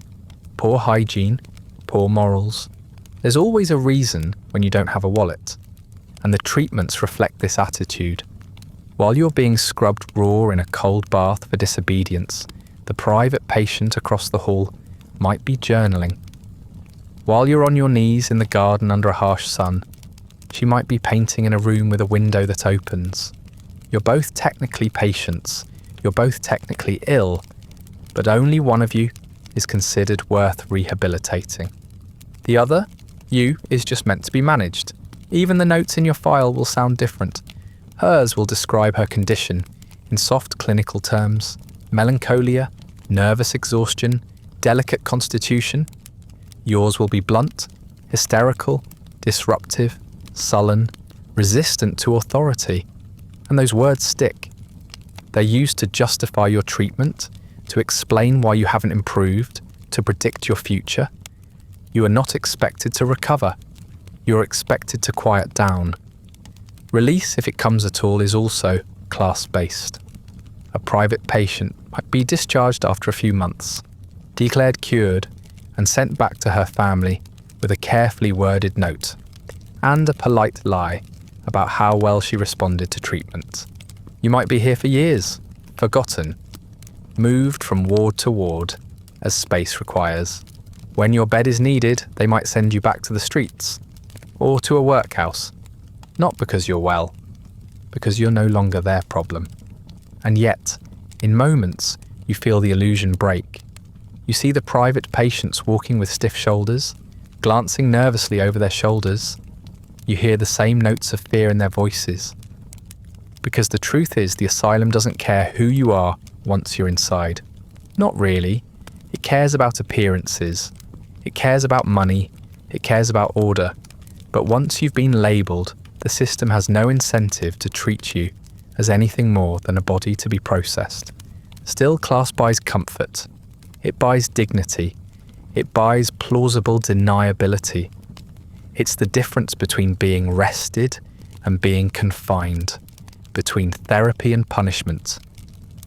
poor hygiene, poor morals. There's always a reason when you don't have a wallet, and the treatments reflect this attitude. While you're being scrubbed raw in a cold bath for disobedience, the private patient across the hall might be journaling. While you're on your knees in the garden under a harsh sun, she might be painting in a room with a window that opens. You're both technically patients, you're both technically ill, but only one of you is considered worth rehabilitating. The other, you, is just meant to be managed. Even the notes in your file will sound different. Hers will describe her condition in soft clinical terms: melancholia, nervous exhaustion, delicate constitution. Yours will be blunt, hysterical, disruptive, sullen, resistant to authority. And those words stick. They're used to justify your treatment, to explain why you haven't improved, to predict your future. You are not expected to recover. You're expected to quiet down. Release, if it comes at all, is also class-based. A private patient might be discharged after a few months, declared cured, and sent back to her family with a carefully worded note and a polite lie about how well she responded to treatment. You might be here for years, forgotten, moved from ward to ward as space requires. When your bed is needed, they might send you back to the streets or to a workhouse, not because you're well, because you're no longer their problem. And yet, in moments, you feel the illusion break. You see the private patients walking with stiff shoulders, glancing nervously over their shoulders. You hear the same notes of fear in their voices. Because the truth is, the asylum doesn't care who you are once you're inside. Not really. It cares about appearances. It cares about money. It cares about order. But once you've been labelled, the system has no incentive to treat you as anything more than a body to be processed. Still, class buys comfort. It buys dignity. It buys plausible deniability. It's the difference between being rested and being confined, between therapy and punishment,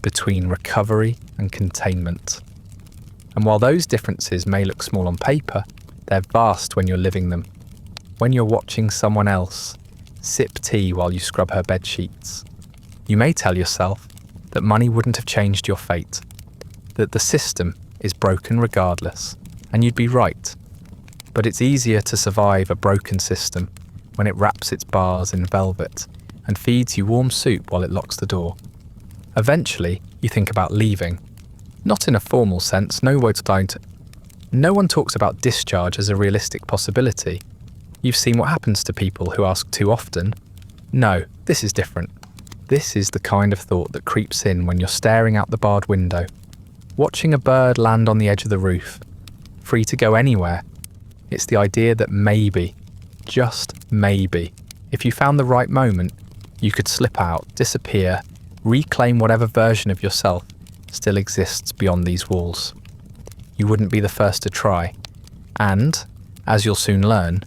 between recovery and containment. And while those differences may look small on paper, they're vast when you're living them. When you're watching someone else sip tea while you scrub her bed sheets, you may tell yourself that money wouldn't have changed your fate, that the system is broken regardless, and you'd be right. But it's easier to survive a broken system when it wraps its bars in velvet and feeds you warm soup while it locks the door. Eventually, you think about leaving. Not in a formal sense, no one talks about discharge as a realistic possibility. You've seen what happens to people who ask too often. No, this is different. This is the kind of thought that creeps in when you're staring out the barred window, watching a bird land on the edge of the roof, free to go anywhere. It's the idea that maybe, just maybe, if you found the right moment, you could slip out, disappear, reclaim whatever version of yourself still exists beyond these walls. You wouldn't be the first to try. And As you'll soon learn,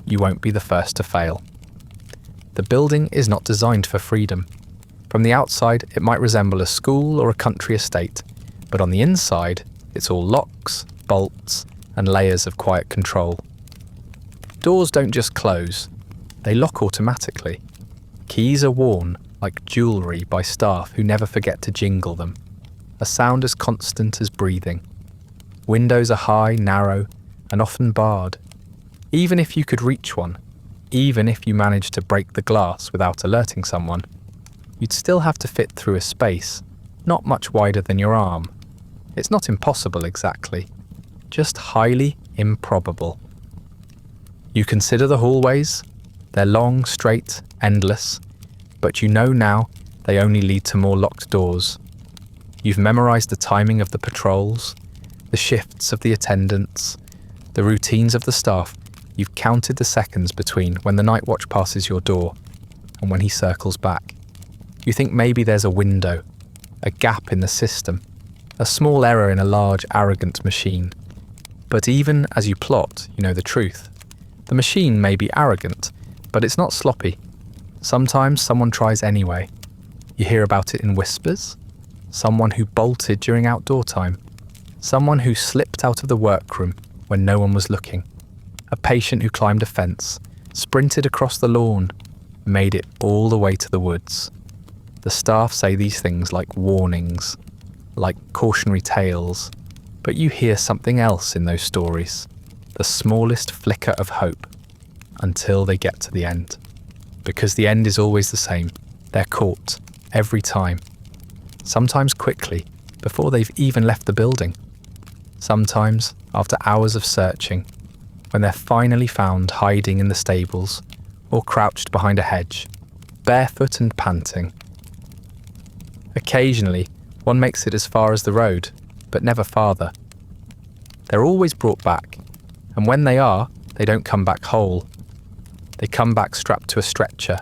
you won't be the first to fail. The building is not designed for freedom. From the outside, it might resemble a school or a country estate, but on the inside, it's all locks, bolts, and layers of quiet control. Doors don't just close, they lock automatically. Keys are worn like jewellery by staff who never forget to jingle them. A sound as constant as breathing. Windows are high, narrow, and often barred. Even if you could reach one, even if you managed to break the glass without alerting someone, you'd still have to fit through a space not much wider than your arm. It's not impossible exactly, just highly improbable. You consider the hallways. They're long, straight, endless, but you know now they only lead to more locked doors. You've memorised the timing of the patrols, the shifts of the attendants, the routines of the staff. You've counted the seconds between when the night watch passes your door and when he circles back. You think maybe there's a window, a gap in the system, a small error in a large, arrogant machine. But even as you plot, you know the truth. The machine may be arrogant, but it's not sloppy. Sometimes someone tries anyway. You hear about it in whispers. Someone who bolted during outdoor time. Someone who slipped out of the workroom when no one was looking. A patient who climbed a fence, sprinted across the lawn, made it all the way to the woods. The staff say these things like warnings, like cautionary tales, but you hear something else in those stories, the smallest flicker of hope, until they get to the end. Because the end is always the same. They're caught, every time. Sometimes quickly, before they've even left the building. Sometimes after hours of searching, when they're finally found hiding in the stables or crouched behind a hedge, barefoot and panting. Occasionally, one makes it as far as the road, but never farther. They're always brought back, and when they are, they don't come back whole. They come back strapped to a stretcher,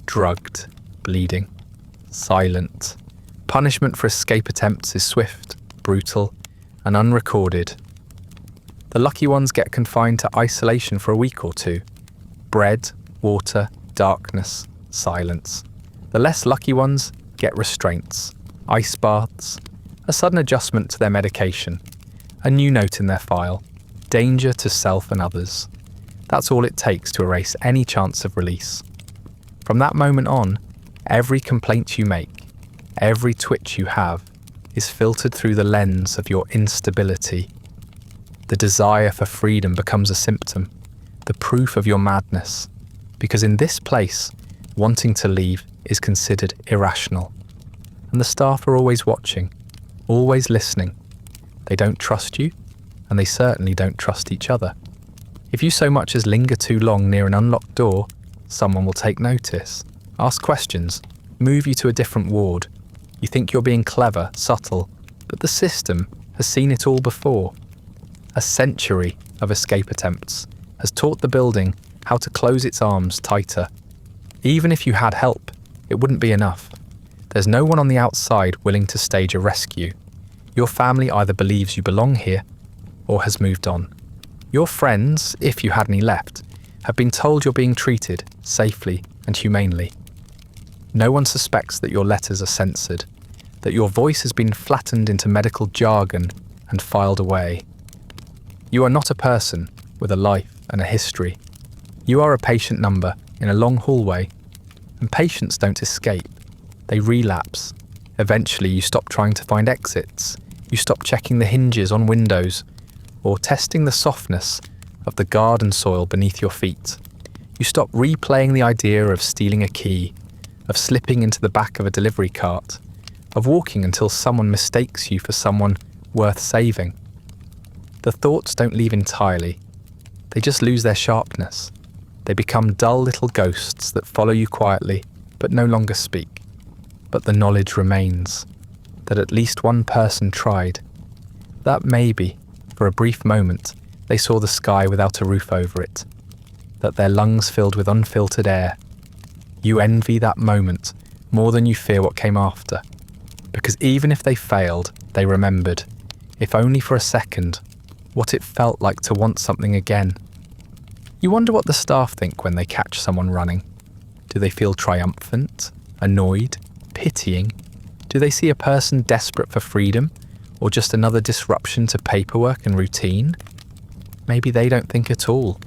drugged, bleeding, silent. Punishment for escape attempts is swift, brutal, and unrecorded. The lucky ones get confined to isolation for a week or two. Bread, water, darkness, silence. The less lucky ones get restraints, ice baths, a sudden adjustment to their medication, a new note in their file, danger to self and others. That's all it takes to erase any chance of release. From that moment on, every complaint you make, every twitch you have, is filtered through the lens of your instability. The desire for freedom becomes a symptom, the proof of your madness, because in this place, wanting to leave is considered irrational. And the staff are always watching, always listening. They don't trust you, and they certainly don't trust each other. If you so much as linger too long near an unlocked door, someone will take notice, ask questions, move you to a different ward. You think you're being clever, subtle, but the system has seen it all before. A century of escape attempts has taught the building how to close its arms tighter. Even if you had help, it wouldn't be enough. There's no one on the outside willing to stage a rescue. Your family either believes you belong here or has moved on. Your friends, if you had any left, have been told you're being treated safely and humanely. No one suspects that your letters are censored, that your voice has been flattened into medical jargon and filed away. You are not a person with a life and a history. You are a patient number in a long hallway, and patients don't escape. They relapse. Eventually you stop trying to find exits. You stop checking the hinges on windows or testing the softness of the garden soil beneath your feet. You stop replaying the idea of stealing a key, of slipping into the back of a delivery cart, of walking until someone mistakes you for someone worth saving. The thoughts don't leave entirely. They just lose their sharpness. They become dull little ghosts that follow you quietly, but no longer speak. But the knowledge remains, that at least one person tried. That maybe, for a brief moment, they saw the sky without a roof over it. That their lungs filled with unfiltered air. You envy that moment more than you fear what came after. Because even if they failed, they remembered, if only for a second, what it felt like to want something again. You wonder what the staff think when they catch someone running. Do they feel triumphant, annoyed, pitying? Do they see a person desperate for freedom, or just another disruption to paperwork and routine? Maybe they don't think at all.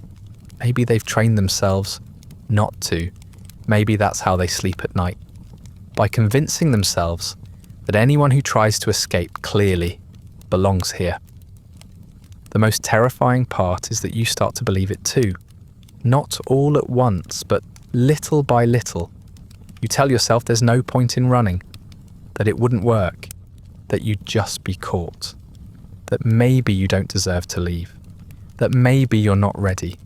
Maybe they've trained themselves not to. Maybe that's how they sleep at night. By convincing themselves that anyone who tries to escape clearly belongs here. The most terrifying part is that you start to believe it too. Not all at once, but little by little. You tell yourself there's no point in running, that it wouldn't work, that you'd just be caught, that maybe you don't deserve to leave, that maybe you're not ready.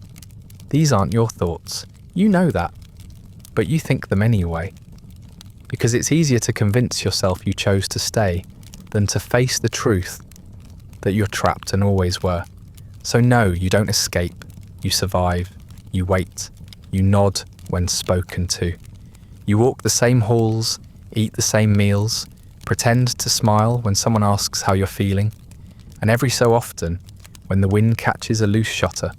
These aren't your thoughts. You know that, but you think them anyway. Because it's easier to convince yourself you chose to stay than to face the truth that you're trapped and always were. So no, you don't escape. You survive. You wait. You nod when spoken to. You walk the same halls, eat the same meals, pretend to smile when someone asks how you're feeling, and every so often, when the wind catches a loose shutter,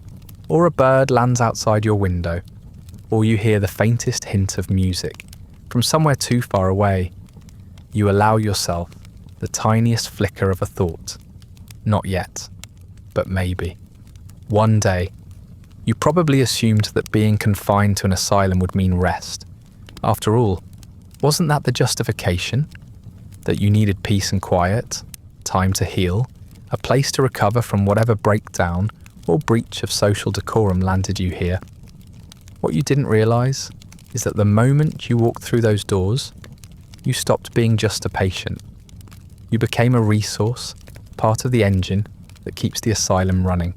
or a bird lands outside your window, or you hear the faintest hint of music from somewhere too far away, you allow yourself the tiniest flicker of a thought. Not yet, but maybe. One day, you probably assumed that being confined to an asylum would mean rest. After all, wasn't that the justification? That you needed peace and quiet, time to heal, a place to recover from whatever breakdown or breach of social decorum landed you here. What you didn't realise is that the moment you walked through those doors, you stopped being just a patient. You became a resource, part of the engine that keeps the asylum running.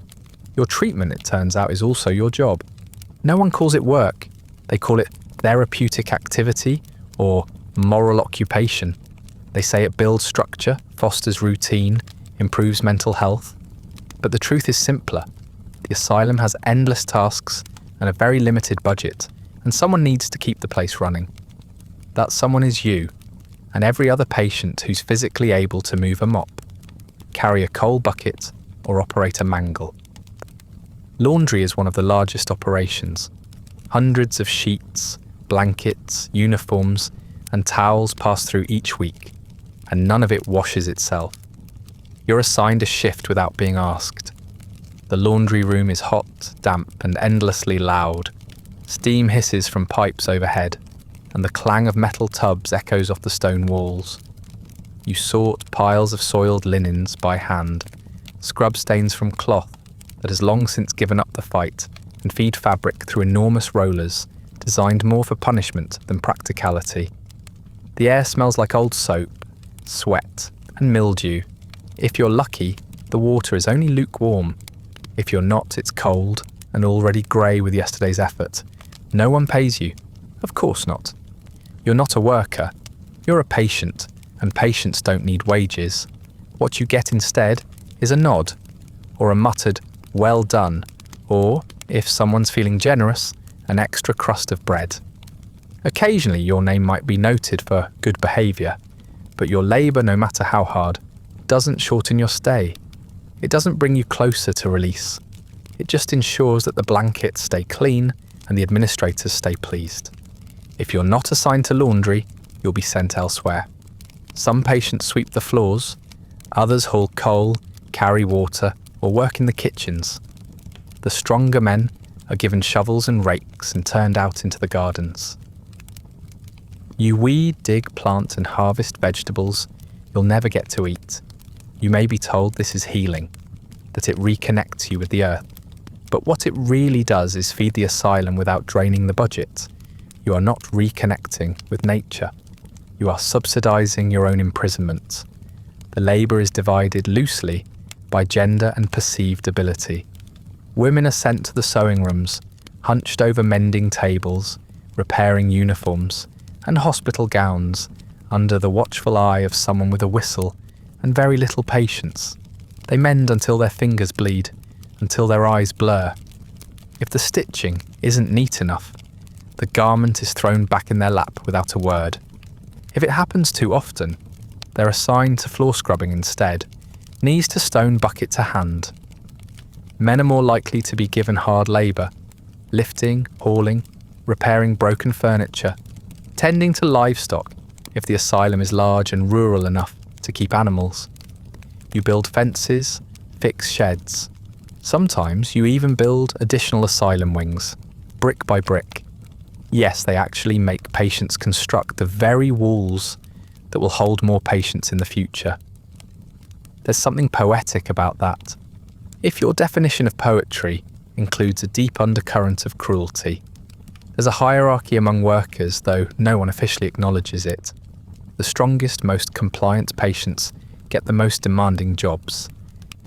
Your treatment, it turns out, is also your job. No one calls it work. They call it therapeutic activity or moral occupation. They say it builds structure, fosters routine, improves mental health. But the truth is simpler. The asylum has endless tasks and a very limited budget, and someone needs to keep the place running. That someone is you, and every other patient who's physically able to move a mop, carry a coal bucket, or operate a mangle. Laundry is one of the largest operations. Hundreds of sheets, blankets, uniforms, and towels pass through each week, and none of it washes itself. You're assigned a shift without being asked. The laundry room is hot, damp, and endlessly loud. Steam hisses from pipes overhead, and the clang of metal tubs echoes off the stone walls. You sort piles of soiled linens by hand, scrub stains from cloth that has long since given up the fight, and feed fabric through enormous rollers designed more for punishment than practicality. The air smells like old soap, sweat, and mildew. If you're lucky, the water is only lukewarm. If you're not, it's cold and already grey with yesterday's effort. No one pays you. Of course not. You're not a worker. You're a patient, and patients don't need wages. What you get instead is a nod, or a muttered, "well done," or, if someone's feeling generous, an extra crust of bread. Occasionally your name might be noted for good behaviour, but your labour, no matter how hard, doesn't shorten your stay. It doesn't bring you closer to release. It just ensures that the blankets stay clean and the administrators stay pleased. If you're not assigned to laundry, you'll be sent elsewhere. Some patients sweep the floors, others haul coal, carry water, or work in the kitchens. The stronger men are given shovels and rakes and turned out into the gardens. You weed, dig, plant, and harvest vegetables you'll never get to eat. You may be told this is healing, that it reconnects you with the earth. But what it really does is feed the asylum without draining the budget. You are not reconnecting with nature. You are subsidising your own imprisonment. The labour is divided loosely by gender and perceived ability. Women are sent to the sewing rooms, hunched over mending tables, repairing uniforms, and hospital gowns, under the watchful eye of someone with a whistle and very little patience. They mend until their fingers bleed, until their eyes blur. If the stitching isn't neat enough, the garment is thrown back in their lap without a word. If it happens too often, they're assigned to floor scrubbing instead, knees to stone, bucket to hand. Men are more likely to be given hard labour, lifting, hauling, repairing broken furniture, tending to livestock if the asylum is large and rural enough to keep animals. You build fences, fix sheds. Sometimes you even build additional asylum wings, brick by brick. Yes, they actually make patients construct the very walls that will hold more patients in the future. There's something poetic about that. If your definition of poetry includes a deep undercurrent of cruelty, there's a hierarchy among workers, though no one officially acknowledges it. The strongest, most compliant patients get the most demanding jobs.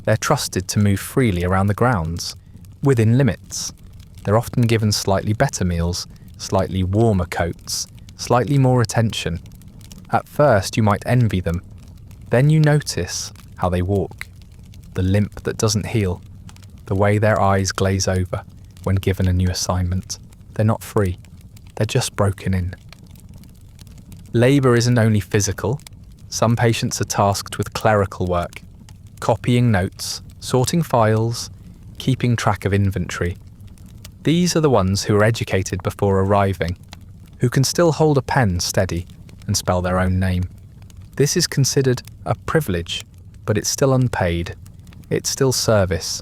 They're trusted to move freely around the grounds, within limits. They're often given slightly better meals, slightly warmer coats, slightly more attention. At first you might envy them. Then you notice how they walk, the limp that doesn't heal, the way their eyes glaze over when given a new assignment. They're not free, they're just broken in. Labour isn't only physical. Some patients are tasked with clerical work, copying notes, sorting files, keeping track of inventory. These are the ones who are educated before arriving, who can still hold a pen steady and spell their own name. This is considered a privilege, but it's still unpaid. It's still service.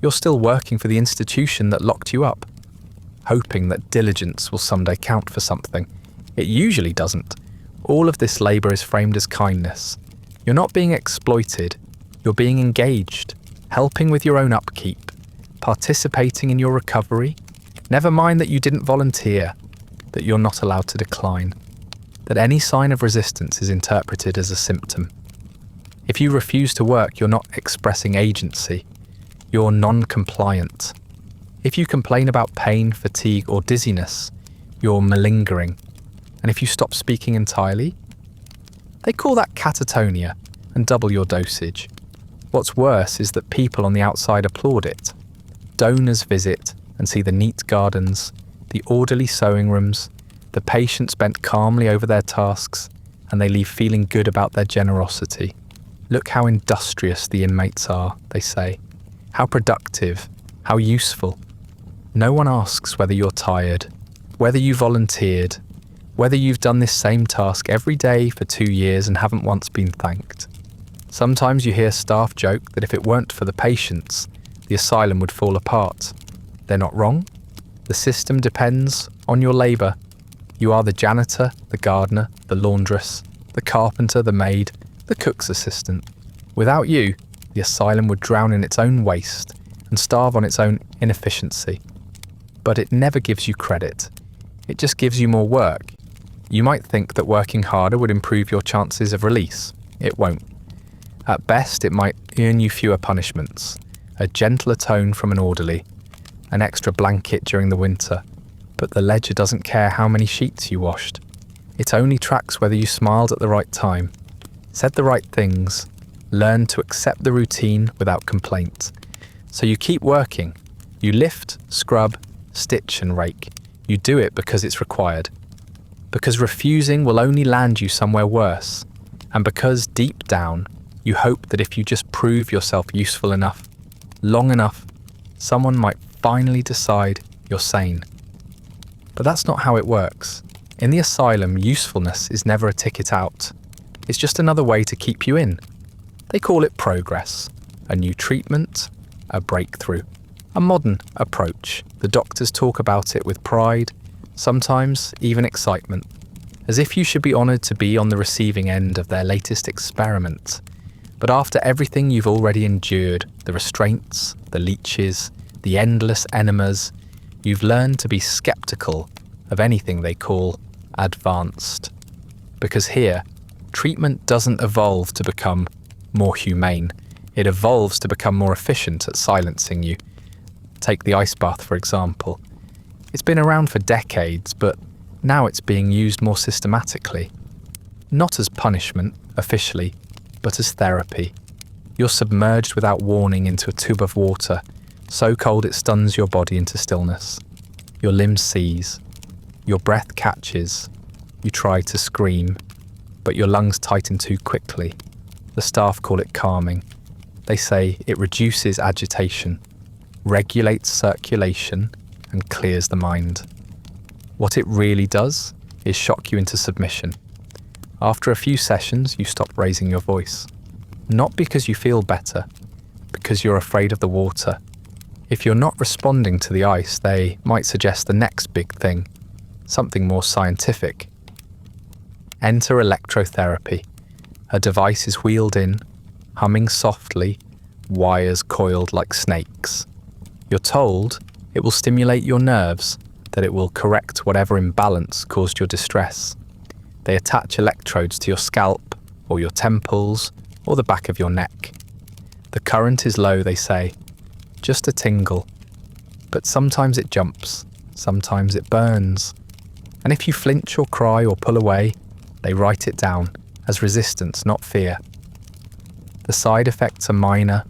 You're still working for the institution that locked you up, hoping that diligence will someday count for something. It usually doesn't. All of this labour is framed as kindness. You're not being exploited. You're being engaged, helping with your own upkeep, participating in your recovery. Never mind that you didn't volunteer, that you're not allowed to decline, that any sign of resistance is interpreted as a symptom. If you refuse to work, you're not expressing agency. You're non-compliant. If you complain about pain, fatigue, or dizziness, you're malingering. And if you stop speaking entirely, they call that catatonia and double your dosage. What's worse is that people on the outside applaud it. Donors visit and see the neat gardens, the orderly sewing rooms, the patients bent calmly over their tasks, and they leave feeling good about their generosity. Look how industrious the inmates are, they say. How productive, how useful. No one asks whether you're tired, whether you volunteered, whether you've done this same task every day for 2 years and haven't once been thanked. Sometimes you hear staff joke that if it weren't for the patients, the asylum would fall apart. They're not wrong. The system depends on your labour. You are the janitor, the gardener, the laundress, the carpenter, the maid, the cook's assistant. Without you, the asylum would drown in its own waste and starve on its own inefficiency. But it never gives you credit. It just gives you more work. You might think that working harder would improve your chances of release. It won't. At best, it might earn you fewer punishments, a gentler tone from an orderly, an extra blanket during the winter, but the ledger doesn't care how many sheets you washed. It only tracks whether you smiled at the right time, said the right things, learned to accept the routine without complaint. So you keep working. You lift, scrub, stitch and rake. You do it because it's required. Because refusing will only land you somewhere worse. And because deep down, you hope that if you just prove yourself useful enough, long enough, someone might finally decide you're sane. But that's not how it works. In the asylum, usefulness is never a ticket out. It's just another way to keep you in. They call it progress, a new treatment, a breakthrough, a modern approach. The doctors talk about it with pride, sometimes even excitement, as if you should be honoured to be on the receiving end of their latest experiment. But after everything you've already endured, the restraints, the leeches, the endless enemas, you've learned to be sceptical of anything they call advanced. Because here, treatment doesn't evolve to become more humane. It evolves to become more efficient at silencing you. Take the ice bath, for example. It's been around for decades, but now it's being used more systematically. Not as punishment, officially, but as therapy. You're submerged without warning into a tube of water, so cold it stuns your body into stillness. Your limbs seize. Your breath catches. You try to scream, but your lungs tighten too quickly. The staff call it calming. They say it reduces agitation. regulates circulation, and clears the mind. What it really does is shock you into submission. After a few sessions, you stop raising your voice. Not because you feel better, because you're afraid of the water. If you're not responding to the ice, they might suggest the next big thing, something more scientific. Enter electrotherapy. A device is wheeled in, humming softly, wires coiled like snakes. You're told it will stimulate your nerves, that it will correct whatever imbalance caused your distress. They attach electrodes to your scalp, or your temples, or the back of your neck. The current is low, they say, just a tingle. But sometimes it jumps, sometimes it burns. And if you flinch or cry or pull away, they write it down as resistance, not fear. The side effects are minor: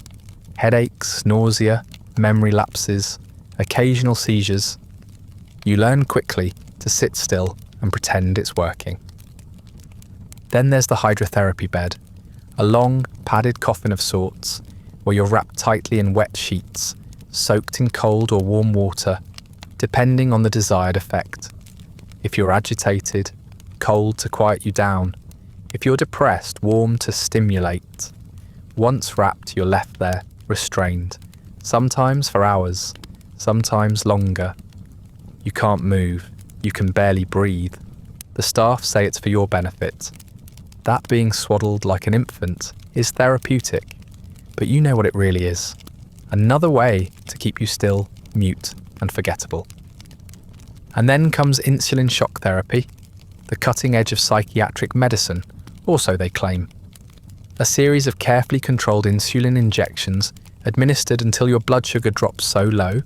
headaches, nausea, memory lapses, occasional seizures. You learn quickly to sit still and pretend it's working. Then there's the hydrotherapy bed, a long, padded coffin of sorts, where you're wrapped tightly in wet sheets, soaked in cold or warm water, depending on the desired effect. If you're agitated, cold to quiet you down. If you're depressed, warm to stimulate. Once wrapped, you're left there, restrained, sometimes for hours, sometimes longer. You can't move, you can barely breathe. The staff say it's for your benefit. That being swaddled like an infant is therapeutic, but you know what it really is. Another way to keep you still, mute, and forgettable. And then comes insulin shock therapy, the cutting edge of psychiatric medicine, or so they claim. A series of carefully controlled insulin injections administered until your blood sugar drops so low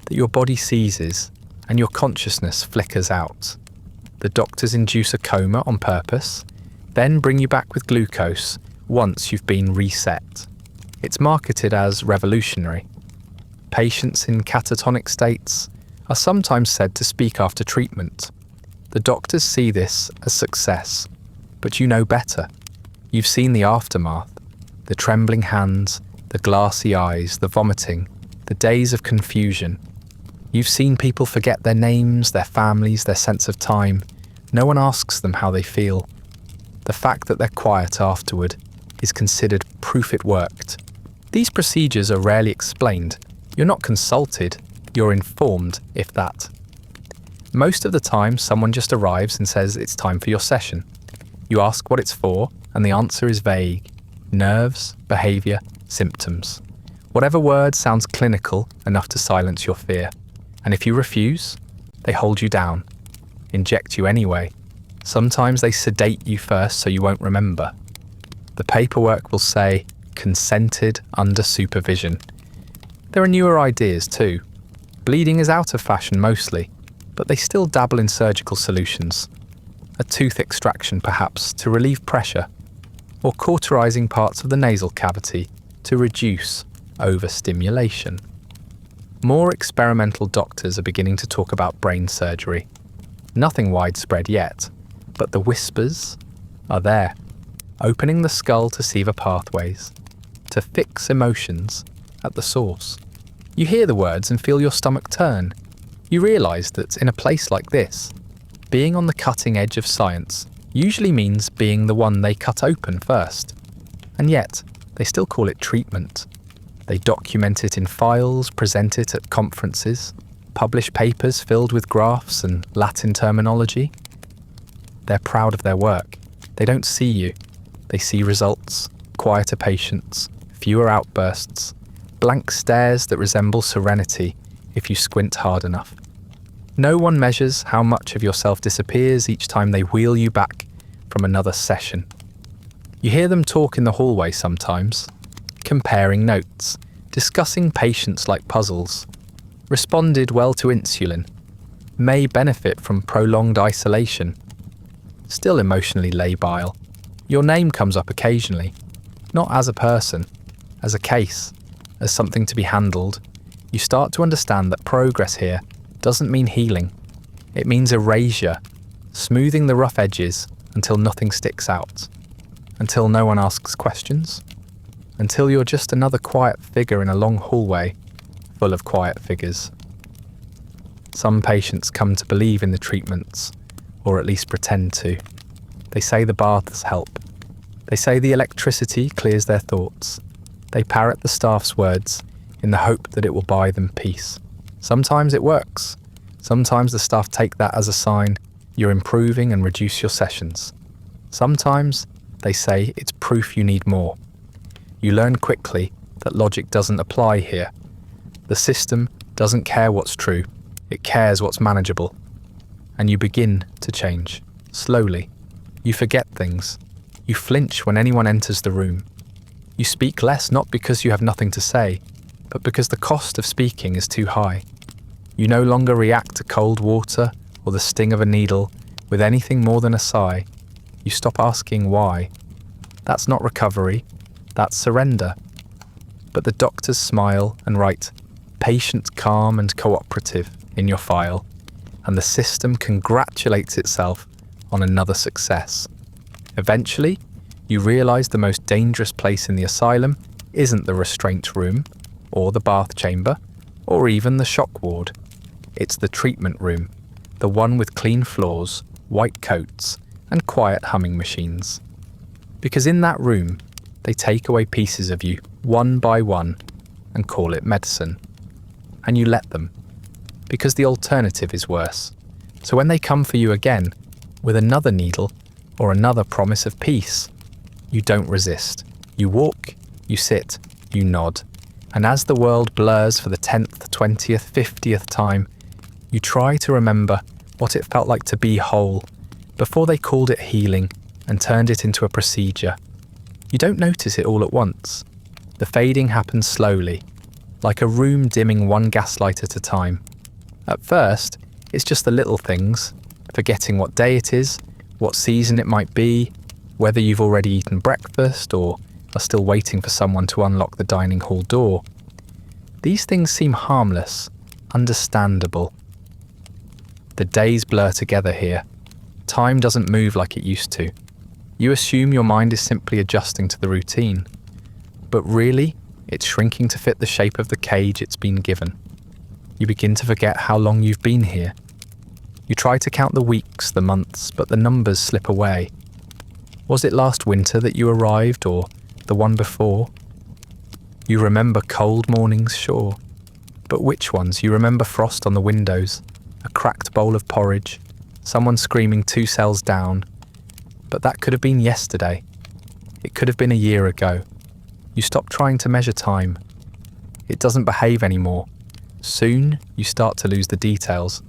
that your body seizes and your consciousness flickers out. The doctors induce a coma on purpose, then bring you back with glucose once you've been reset. It's marketed as revolutionary. Patients in catatonic states are sometimes said to speak after treatment. The doctors see this as success, but you know better. You've seen the aftermath, the trembling hands, the glassy eyes, the vomiting, the days of confusion. You've seen people forget their names, their families, their sense of time. No one asks them how they feel. The fact that they're quiet afterward is considered proof it worked. These procedures are rarely explained. You're not consulted, you're informed, if that. Most of the time, someone just arrives and says it's time for your session. You ask what it's for, and the answer is vague. Nerves, behaviour, symptoms. Whatever word sounds clinical enough to silence your fear. And if you refuse, they hold you down, inject you anyway. Sometimes they sedate you first so you won't remember. The paperwork will say, consented under supervision. There are newer ideas too. Bleeding is out of fashion mostly, but they still dabble in surgical solutions. A tooth extraction perhaps to relieve pressure, or cauterizing parts of the nasal cavity to reduce overstimulation. More experimental doctors are beginning to talk about brain surgery. Nothing widespread yet, but the whispers are there, opening the skull to see the pathways, to fix emotions at the source. You hear the words and feel your stomach turn. You realise that in a place like this, being on the cutting edge of science usually means being the one they cut open first. And yet, they still call it treatment. They document it in files, present it at conferences, publish papers filled with graphs and Latin terminology. They're proud of their work. They don't see you. They see results, quieter patients, fewer outbursts, blank stares that resemble serenity if you squint hard enough. No one measures how much of yourself disappears each time they wheel you back from another session. You hear them talk in the hallway sometimes, comparing notes, discussing patients like puzzles. Responded well to insulin, may benefit from prolonged isolation. Still emotionally labile. Your name comes up occasionally, not as a person, as a case, as something to be handled. You start to understand that progress here doesn't mean healing. It means erasure, smoothing the rough edges until nothing sticks out, until no one asks questions, until you're just another quiet figure in a long hallway, full of quiet figures. Some patients come to believe in the treatments, or at least pretend to. They say the baths help. They say the electricity clears their thoughts. They parrot the staff's words in the hope that it will buy them peace. Sometimes it works. Sometimes the staff take that as a sign you're improving and reduce your sessions. Sometimes they say it's proof you need more. You learn quickly that logic doesn't apply here. The system doesn't care what's true. It cares what's manageable. And you begin to change, slowly. You forget things. You flinch when anyone enters the room. You speak less not because you have nothing to say, but because the cost of speaking is too high. You no longer react to cold water or the sting of a needle with anything more than a sigh. You stop asking why. That's not recovery, that's surrender. But the doctors smile and write, patient calm and cooperative in your file, and the system congratulates itself on another success. Eventually, you realise the most dangerous place in the asylum isn't the restraint room, or the bath chamber, or even the shock ward. It's the treatment room, the one with clean floors, white coats, and quiet humming machines. Because in that room, they take away pieces of you, one by one, and call it medicine. And you let them, because the alternative is worse. So when they come for you again, with another needle or another promise of peace, you don't resist. You walk, you sit, you nod. And as the world blurs for the 10th, 20th, 50th time, you try to remember what it felt like to be whole before they called it healing and turned it into a procedure. You don't notice it all at once. The fading happens slowly, like a room dimming one gaslight at a time. At first, it's just the little things, forgetting what day it is, what season it might be, whether you've already eaten breakfast or are still waiting for someone to unlock the dining hall door. These things seem harmless, understandable. The days blur together here. Time doesn't move like it used to. You assume your mind is simply adjusting to the routine, but really, it's shrinking to fit the shape of the cage it's been given. You begin to forget how long you've been here. You try to count the weeks, the months, but the numbers slip away. Was it last winter that you arrived, or the one before? You remember cold mornings, sure, but which ones? You remember frost on the windows, a cracked bowl of porridge, someone screaming 2 cells down. But that could have been yesterday. It could have been a year ago. You stop trying to measure time. It doesn't behave anymore. Soon, you start to lose the details.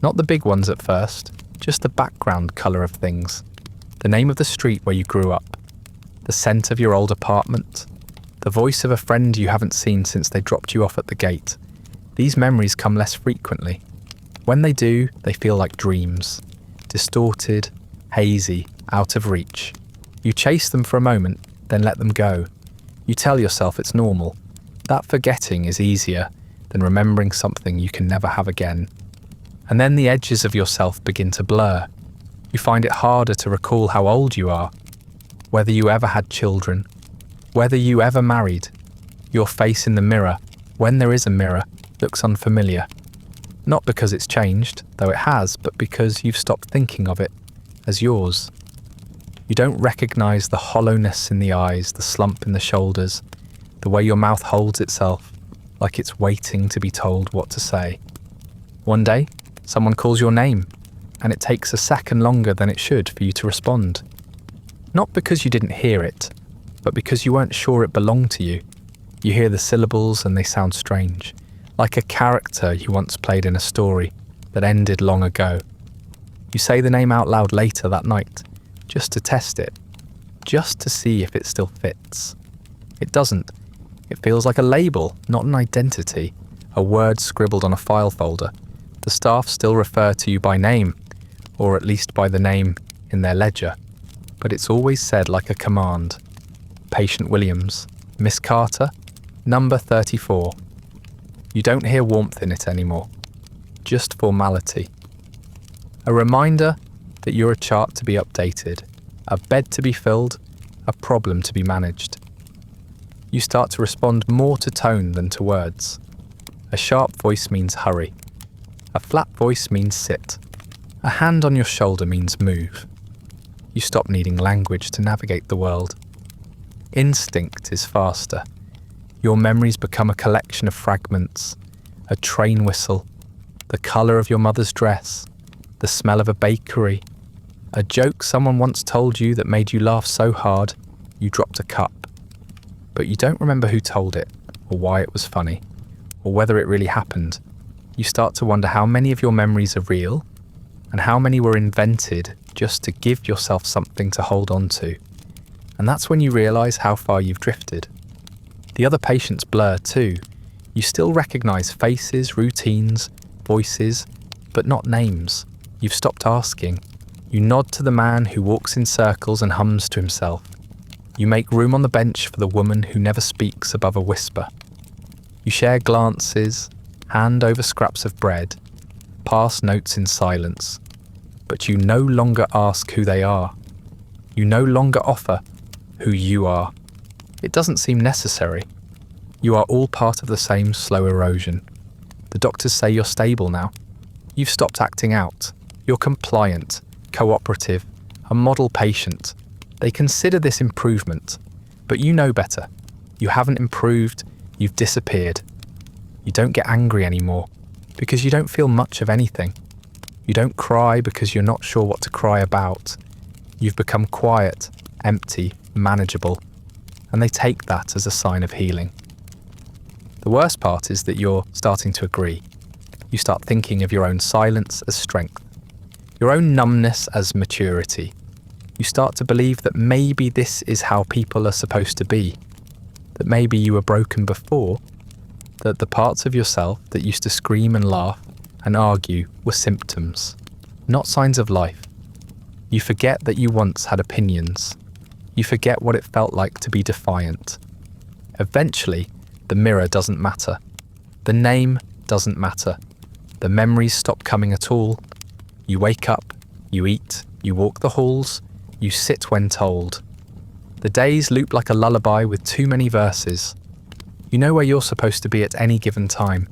Not the big ones at first, just the background colour of things. The name of the street where you grew up. The scent of your old apartment. The voice of a friend you haven't seen since they dropped you off at the gate. These memories come less frequently. When they do, they feel like dreams. Distorted, hazy, out of reach. You chase them for a moment, then let them go. You tell yourself it's normal. That forgetting is easier than remembering something you can never have again. And then the edges of yourself begin to blur. You find it harder to recall how old you are, whether you ever had children, whether you ever married. Your face in the mirror, when there is a mirror, looks unfamiliar. Not because it's changed, though it has, but because you've stopped thinking of it as yours. You don't recognise the hollowness in the eyes, the slump in the shoulders, the way your mouth holds itself, like it's waiting to be told what to say. One day, someone calls your name, and it takes a second longer than it should for you to respond. Not because you didn't hear it, but because you weren't sure it belonged to you. You hear the syllables and they sound strange, like a character you once played in a story that ended long ago. You say the name out loud later that night, just to test it, just to see if it still fits. It doesn't. It feels like a label, not an identity, a word scribbled on a file folder. The staff still refer to you by name, or at least by the name in their ledger, but it's always said like a command. Patient Williams, Miss Carter, number 34. You don't hear warmth in it anymore, just formality. A reminder that you're a chart to be updated, a bed to be filled, a problem to be managed. You start to respond more to tone than to words. A sharp voice means hurry. A flat voice means sit. A hand on your shoulder means move. You stop needing language to navigate the world. Instinct is faster. Your memories become a collection of fragments, a train whistle, the colour of your mother's dress, the smell of a bakery, a joke someone once told you that made you laugh so hard you dropped a cup. But you don't remember who told it, or why it was funny, or whether it really happened. You start to wonder how many of your memories are real, and how many were invented just to give yourself something to hold on to. And that's when you realise how far you've drifted. The other patients blur too. You still recognise faces, routines, voices, but not names. You've stopped asking. You nod to the man who walks in circles and hums to himself. You make room on the bench for the woman who never speaks above a whisper. You share glances, hand over scraps of bread, pass notes in silence. But you no longer ask who they are. You no longer offer who you are. It doesn't seem necessary. You are all part of the same slow erosion. The doctors say you're stable now. You've stopped acting out. You're compliant, cooperative, a model patient. They consider this improvement, but you know better. You haven't improved, you've disappeared. You don't get angry anymore because you don't feel much of anything. You don't cry because you're not sure what to cry about. You've become quiet, empty, manageable, and they take that as a sign of healing. The worst part is that you're starting to agree. You start thinking of your own silence as strength, your own numbness as maturity. You start to believe that maybe this is how people are supposed to be, that maybe you were broken before, that the parts of yourself that used to scream and laugh and argue were symptoms, not signs of life. You forget that you once had opinions. You forget what it felt like to be defiant. Eventually, the mirror doesn't matter. The name doesn't matter. The memories stop coming at all. You wake up, you eat, you walk the halls, you sit when told. The days loop like a lullaby with too many verses. You know where you're supposed to be at any given time.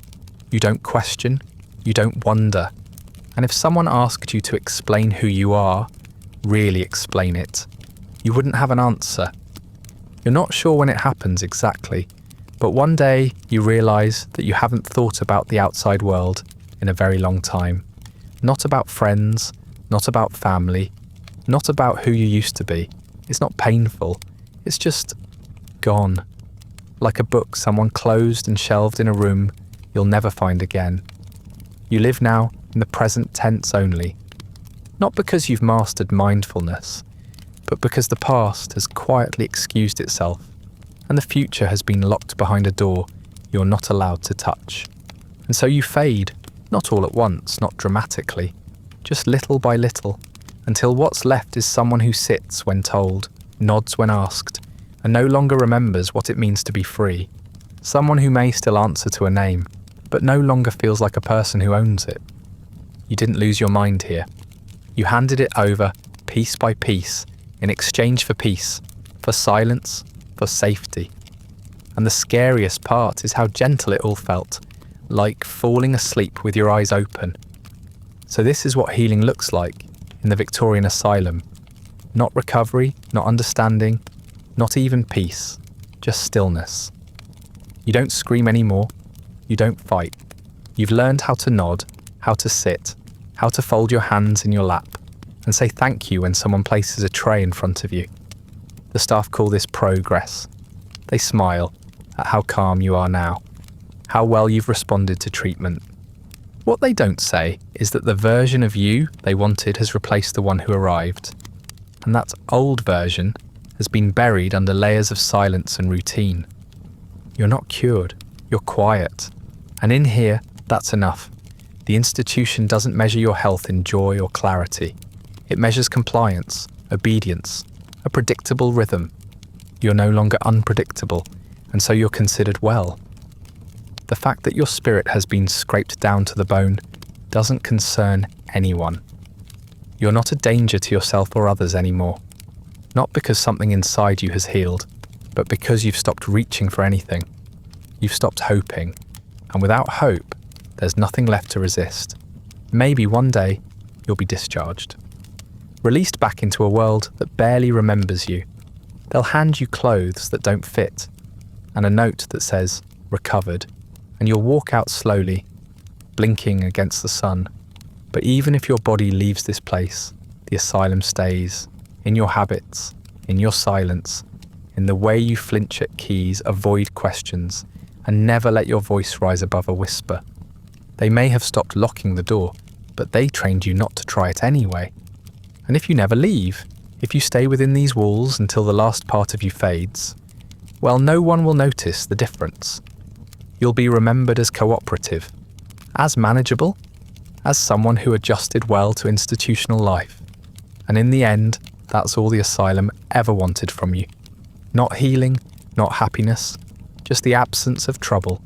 You don't question, you don't wonder. And if someone asked you to explain who you are, really explain it, you wouldn't have an answer. You're not sure when it happens exactly, but one day you realise that you haven't thought about the outside world in a very long time. Not about friends, not about family, not about who you used to be. It's not painful, it's just gone. Like a book someone closed and shelved in a room you'll never find again. You live now in the present tense only. Not because you've mastered mindfulness, but because the past has quietly excused itself and the future has been locked behind a door you're not allowed to touch. And so you fade, not all at once, not dramatically, just little by little, until what's left is someone who sits when told, nods when asked, and no longer remembers what it means to be free. Someone who may still answer to a name, but no longer feels like a person who owns it. You didn't lose your mind here. You handed it over, piece by piece, in exchange for peace, for silence, for safety. And the scariest part is how gentle it all felt, like falling asleep with your eyes open. So this is what healing looks like in the Victorian Asylum. Not recovery, not understanding, not even peace, just stillness. You don't scream anymore, you don't fight. You've learned how to nod, how to sit, how to fold your hands in your lap, and say thank you when someone places a tray in front of you. The staff call this progress. They smile at how calm you are now, how well you've responded to treatment. What they don't say is that the version of you they wanted has replaced the one who arrived, and that old version has been buried under layers of silence and routine. You're not cured, you're quiet, and in here, that's enough. The institution doesn't measure your health in joy or clarity. It measures compliance, obedience, a predictable rhythm. You're no longer unpredictable, and so you're considered well. The fact that your spirit has been scraped down to the bone doesn't concern anyone. You're not a danger to yourself or others anymore. Not because something inside you has healed, but because you've stopped reaching for anything. You've stopped hoping, And without hope, there's nothing left to resist. Maybe one day, you'll be discharged. Released back into a world that barely remembers you. They'll hand you clothes that don't fit, and a note that says, recovered, and you'll walk out slowly, blinking against the sun. But even if your body leaves this place, the asylum stays, in your habits, in your silence, in the way you flinch at keys, avoid questions, and never let your voice rise above a whisper. They may have stopped locking the door, but they trained you not to try it anyway. And if you never leave, if you stay within these walls until the last part of you fades, well, no one will notice the difference. You'll be remembered as cooperative, as manageable, as someone who adjusted well to institutional life. And in the end, that's all the asylum ever wanted from you. Not healing, not happiness, just the absence of trouble